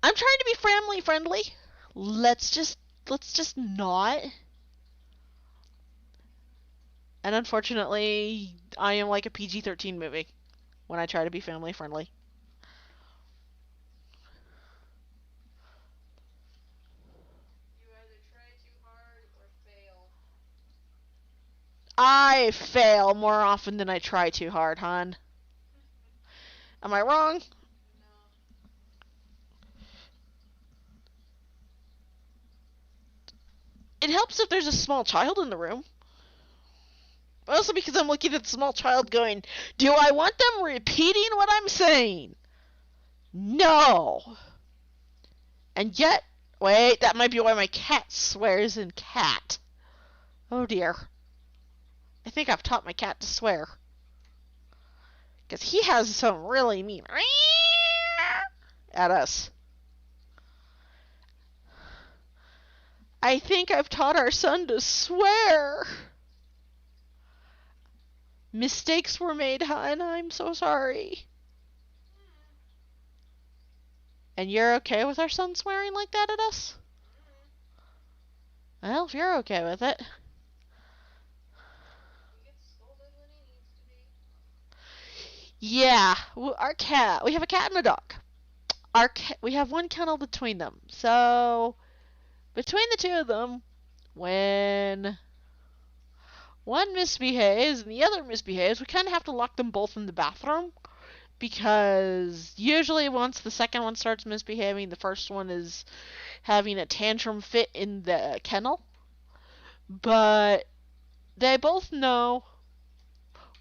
I'm trying to be family friendly. Let's just not. And unfortunately, I am like a PG-13 movie when I try to be family friendly. You either try too hard or fail. I fail more often than I try too hard, hon. Am I wrong? No. It helps if there's a small child in the room. Also because I'm looking at the small child going, do I want them repeating what I'm saying? No. And yet, wait, that might be why my cat swears in cat. Oh dear. I think I've taught my cat to swear. Because he has some really mean at us. I think I've taught our son to swear. Mistakes were made, hon. I'm so sorry. And you're okay with our son swearing like that at us? Well, if you're okay with it. He gets scolded when he needs to be. Yeah, our cat. We have a cat and a dog. We have one kennel between them. So, between the two of them, when one misbehaves and the other misbehaves, we kind of have to lock them both in the bathroom. Because usually once the second one starts misbehaving, the first one is having a tantrum fit in the kennel. But they both know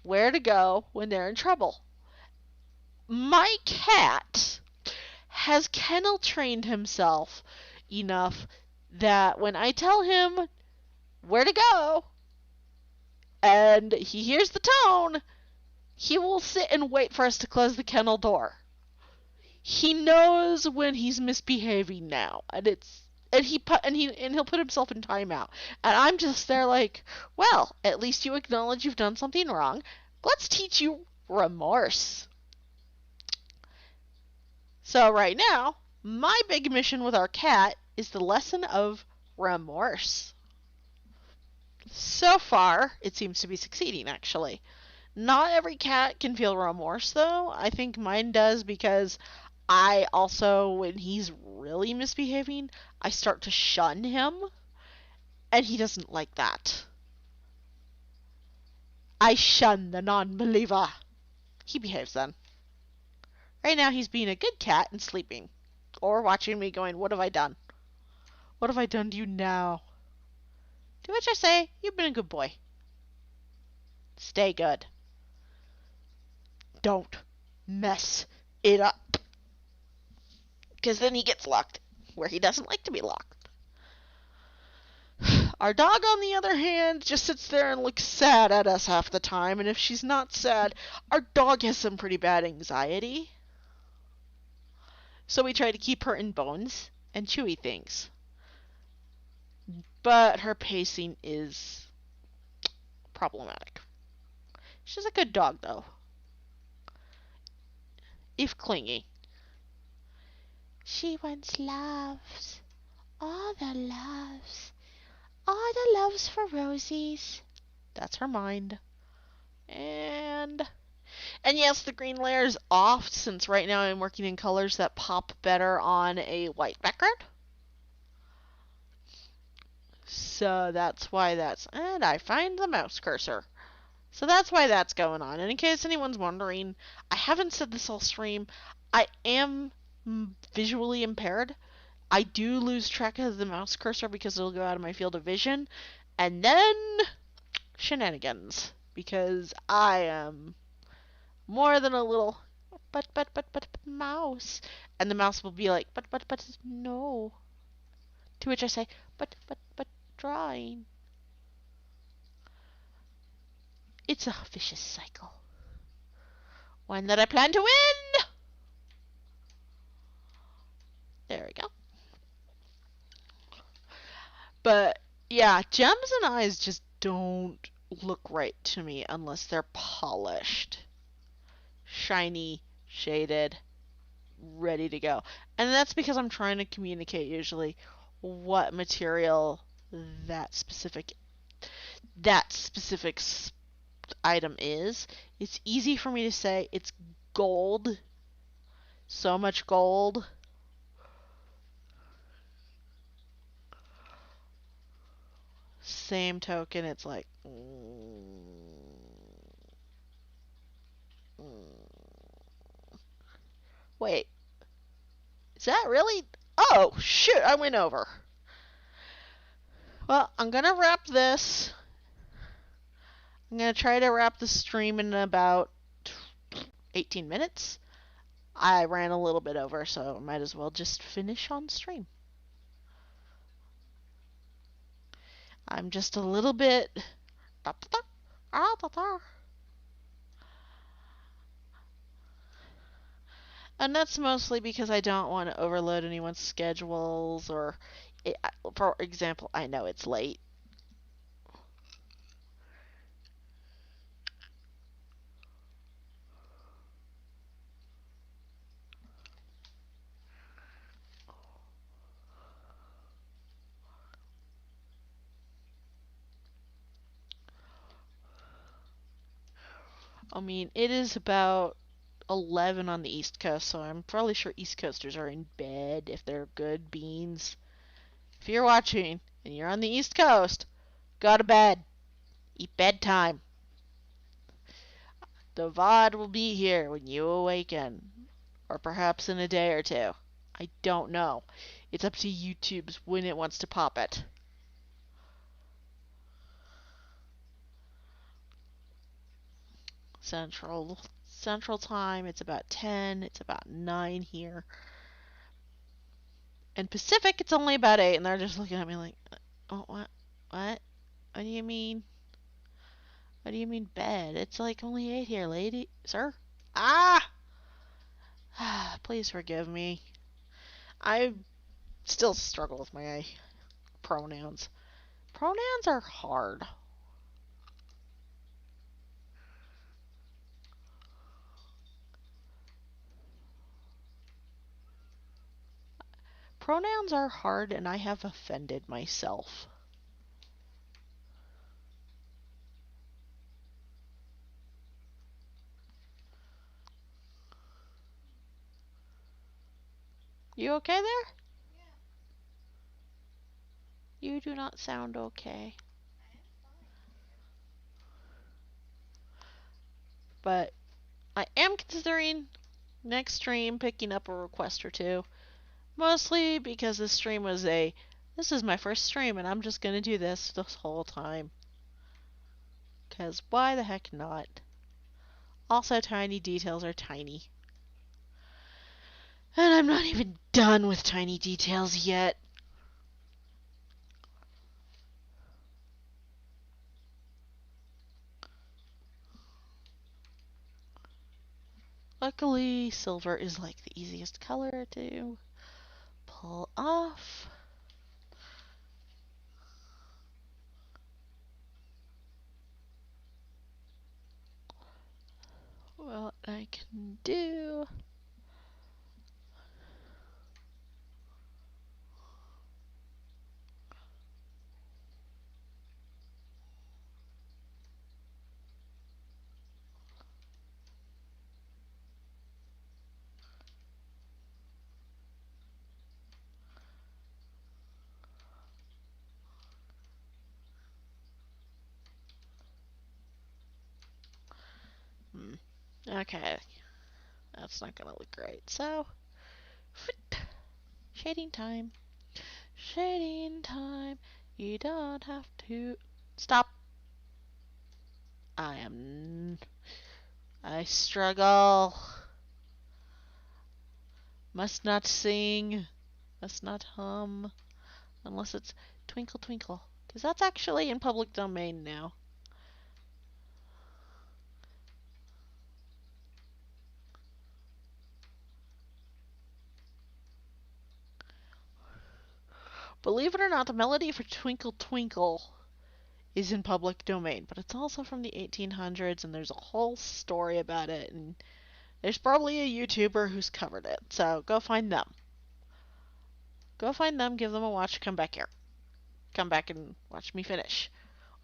where to go when they're in trouble. My cat has kennel trained himself enough that when I tell him where to go and he hears the tone, he will sit and wait for us to close the kennel door. He knows when he's misbehaving now, and he'll put himself in timeout. And I'm just there like, well, at least you acknowledge you've done something wrong. Let's teach you remorse. So right now, my big mission with our cat is the lesson of remorse. So far, it seems to be succeeding, actually. Not every cat can feel remorse, though. I think mine does because I also, when he's really misbehaving, I start to shun him, and he doesn't like that. I shun the non-believer. He behaves then. Right now, he's being a good cat and sleeping. Or watching me going, what have I done? What have I done to you now? Do what I say. You've been a good boy. Stay good. Don't mess it up. Because then he gets locked where he doesn't like to be locked. Our dog, on the other hand, just sits there and looks sad at us half the time. And if she's not sad, our dog has some pretty bad anxiety. So we try to keep her in bones and chewy things. But her pacing is problematic. She's a good dog, though. If clingy. She wants loves. All the loves. All the loves for Rosies. That's her mind. And yes, the green layer is off since right now I'm working in colors that pop better on a white background. So that's why that's... And I find the mouse cursor. So that's why that's going on. And in case anyone's wondering, I haven't said this all stream. I am visually impaired. I do lose track of the mouse cursor because it'll go out of my field of vision. And then shenanigans. Because I am more than a little but mouse. And the mouse will be like, but no. To which I say, but drawing. It's a vicious cycle. One that I plan to win! There we go. But, yeah, gems and eyes just don't look right to me unless they're polished. Shiny, shaded, ready to go. And that's because I'm trying to communicate usually what material that specific item is. It's easy for me to say it's gold. So much gold. Same token, it's like... Wait. Is that really... Oh, shoot, I went over. Well, I'm going to wrap this. I'm going to try to wrap the stream in about 18 minutes. I ran a little bit over, so I might as well just finish on stream. I'm just a little bit... And that's mostly because I don't want to overload anyone's schedules, or, for example, I know it's late. I mean, it is about 11 on the East Coast, so I'm probably sure East Coasters are in bed if they're good beans. If you're watching and you're on the East Coast, go to bed. Eat bedtime. The VOD will be here when you awaken, or perhaps in a day or two. I don't know. It's up to YouTube's when it wants to pop it. Central Central Time, it's about 10. It's about 9 here. In Pacific, it's only about 8, and they're just looking at me like, oh, what? What? What do you mean? What do you mean bed? It's like only 8 here, lady. Sir? Ah! Please forgive me. I still struggle with my pronouns. Pronouns are hard. Pronouns are hard, and I have offended myself. You okay there? Yeah, You do not sound okay. I am fine, dear. But I am considering next stream picking up a request or two. Mostly because this stream was this is my first stream and I'm just gonna do this whole time. Because why the heck not? Also, tiny details are tiny. And I'm not even done with tiny details yet. Luckily, silver is like the easiest color to pull off. What I can do. Okay, that's not gonna look great. So, shading time. Shading time. You don't have to stop. I struggle. Must not sing. Must not hum. Unless it's Twinkle Twinkle. Because that's actually in public domain now. Believe it or not, the melody for Twinkle Twinkle is in public domain, but it's also from the 1800s, and there's a whole story about it, and there's probably a YouTuber who's covered it. So go find them. Go find them, give them a watch, come back here. Come back and watch me finish.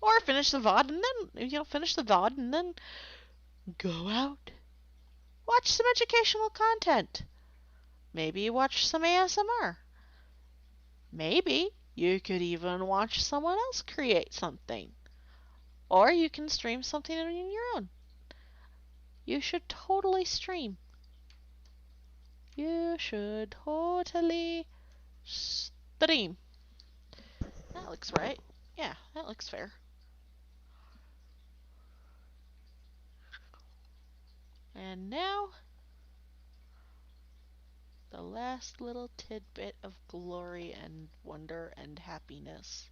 Or finish the VOD and then, finish the VOD and then go out. Watch some educational content. Maybe watch some ASMR. Maybe you could even watch someone else create something. Or you can stream something on your own. You should totally stream. You should totally stream. That looks right. Yeah, that looks fair. And now, the last little tidbit of glory and wonder and happiness.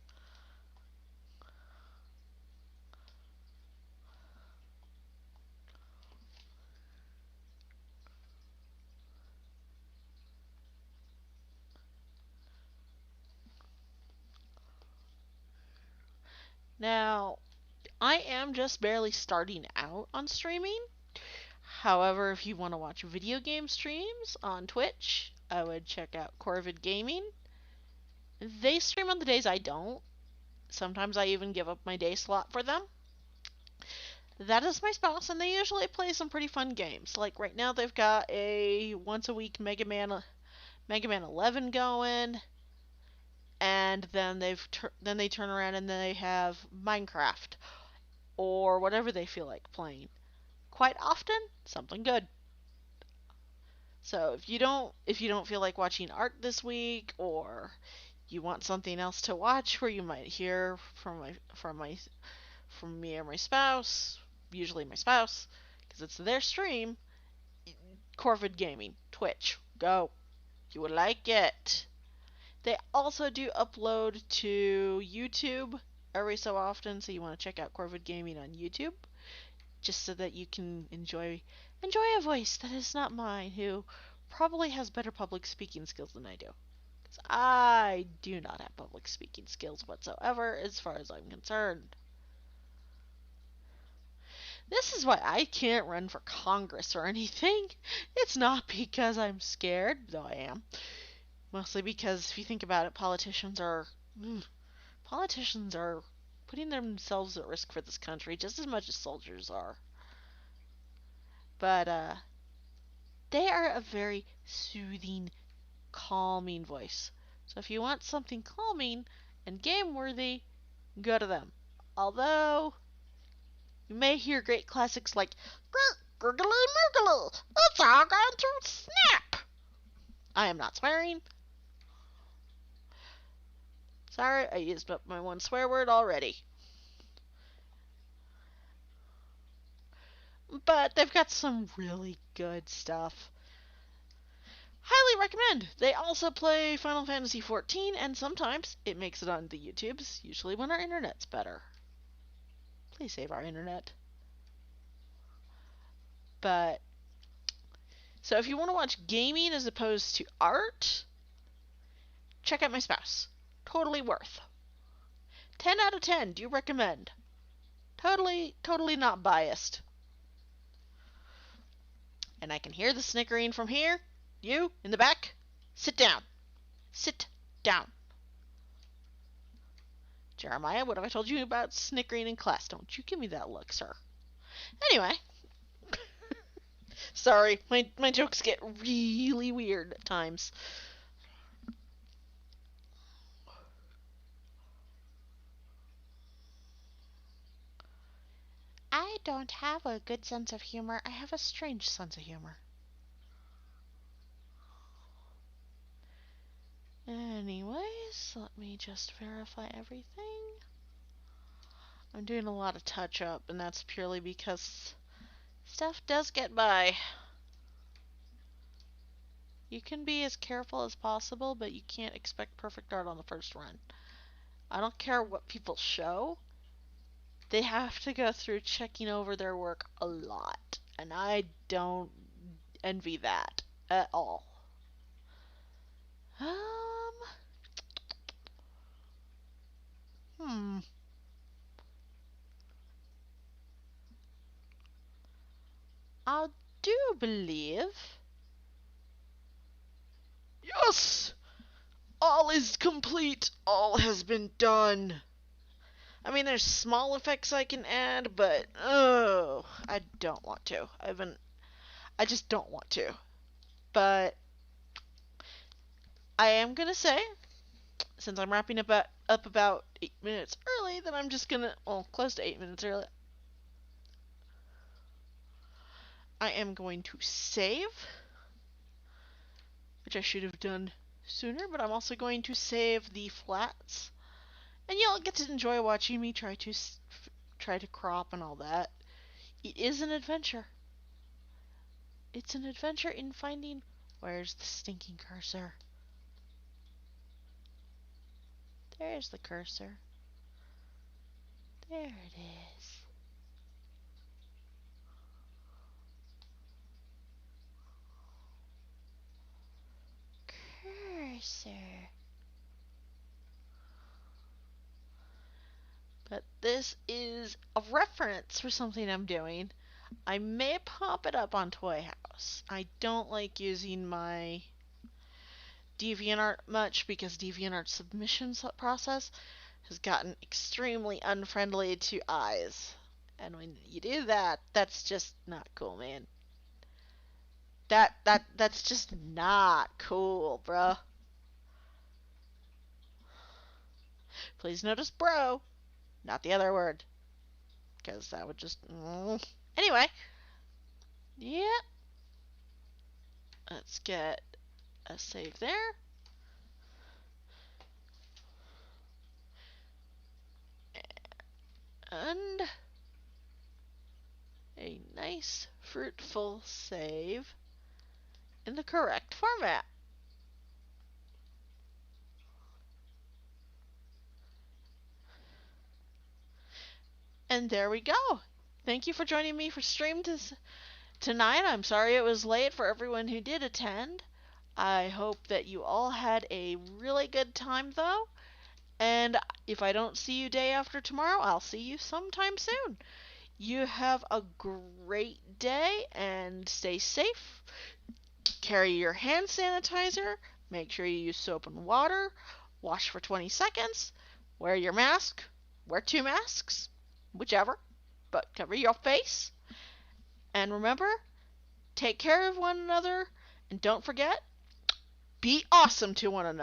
Now, I am just barely starting out on streaming. However, if you want to watch video game streams on Twitch, I would check out Corvid Gaming. They stream on the days I don't. Sometimes I even give up my day slot for them. That is my spouse, and they usually play some pretty fun games. Like right now, they've got a once a week Mega Man 11 going, and then they turn around and they have Minecraft or whatever they feel like playing. Quite often, something good. So if you don't feel like watching art this week, or you want something else to watch where you might hear from me or my spouse, usually my spouse, because it's their stream. Corvid Gaming, Twitch, go. You would like it. They also do upload to YouTube every so often, so you want to check out Corvid Gaming on YouTube, just so that you can enjoy a voice that is not mine, who probably has better public speaking skills than I do. Because I do not have public speaking skills whatsoever, as far as I'm concerned. This is why I can't run for Congress or anything. It's not because I'm scared, though I am. Mostly because if you think about it, politicians are putting themselves at risk for this country just as much as soldiers are. But they are a very soothing, calming voice. So if you want something calming and game worthy, go to them. Although you may hear great classics like Gurgly Murgly, it's all going to snap. I am not swearing. Sorry, I used up my one swear word already. But they've got some really good stuff. Highly recommend. They also play Final Fantasy XIV, and sometimes it makes it on the YouTubes, usually when our internet's better. Please save our internet. But, so if you want to watch gaming as opposed to art, check out My Spouse. Totally worth. 10 out of 10, do recommend. Totally not biased. And I can hear the snickering from here. You, in the back, sit down. Sit down. Jeremiah, what have I told you about snickering in class? Don't you give me that look, sir. Anyway. Sorry, my jokes get really weird at times. I don't have a good sense of humor. I have a strange sense of humor. Anyways, let me just verify everything. I'm doing a lot of touch-up, and that's purely because stuff does get by. You can be as careful as possible, but you can't expect perfect art on the first run. I don't care what people show. They have to go through checking over their work a lot, and I don't envy that at all. I do believe. Yes! All is complete. All has been done. I mean, there's small effects I can add, but I don't want to. I just don't want to. But I am gonna say, since I'm wrapping up about 8 minutes early, that I'm just gonna, well, close to 8 minutes early. I am going to save, which I should have done sooner, but I'm also going to save the flats, and you'll get to enjoy watching me try to crop and all that. It is an adventure. It's an adventure in finding where's the stinking cursor. There's the cursor. There it is. Cursor. But this is a reference for something I'm doing. I may pop it up on Toy House. I don't like using my DeviantArt much because DeviantArt's submission process has gotten extremely unfriendly to eyes. And when you do that, that's just not cool, man. That's just not cool, bruh. Please notice bro, not the other word. Because that would just... Anyway. Yeah. Let's get a save there. And a nice fruitful save in the correct format. And there we go. Thank you for joining me for stream tonight. I'm sorry it was late for everyone who did attend. I hope that you all had a really good time though. And if I don't see you day after tomorrow, I'll see you sometime soon. You have a great day and stay safe. Carry your hand sanitizer. Make sure you use soap and water. Wash for 20 seconds. Wear your mask. Wear 2 masks, whichever, but cover your face. And remember, take care of one another. And don't forget, be awesome to one another.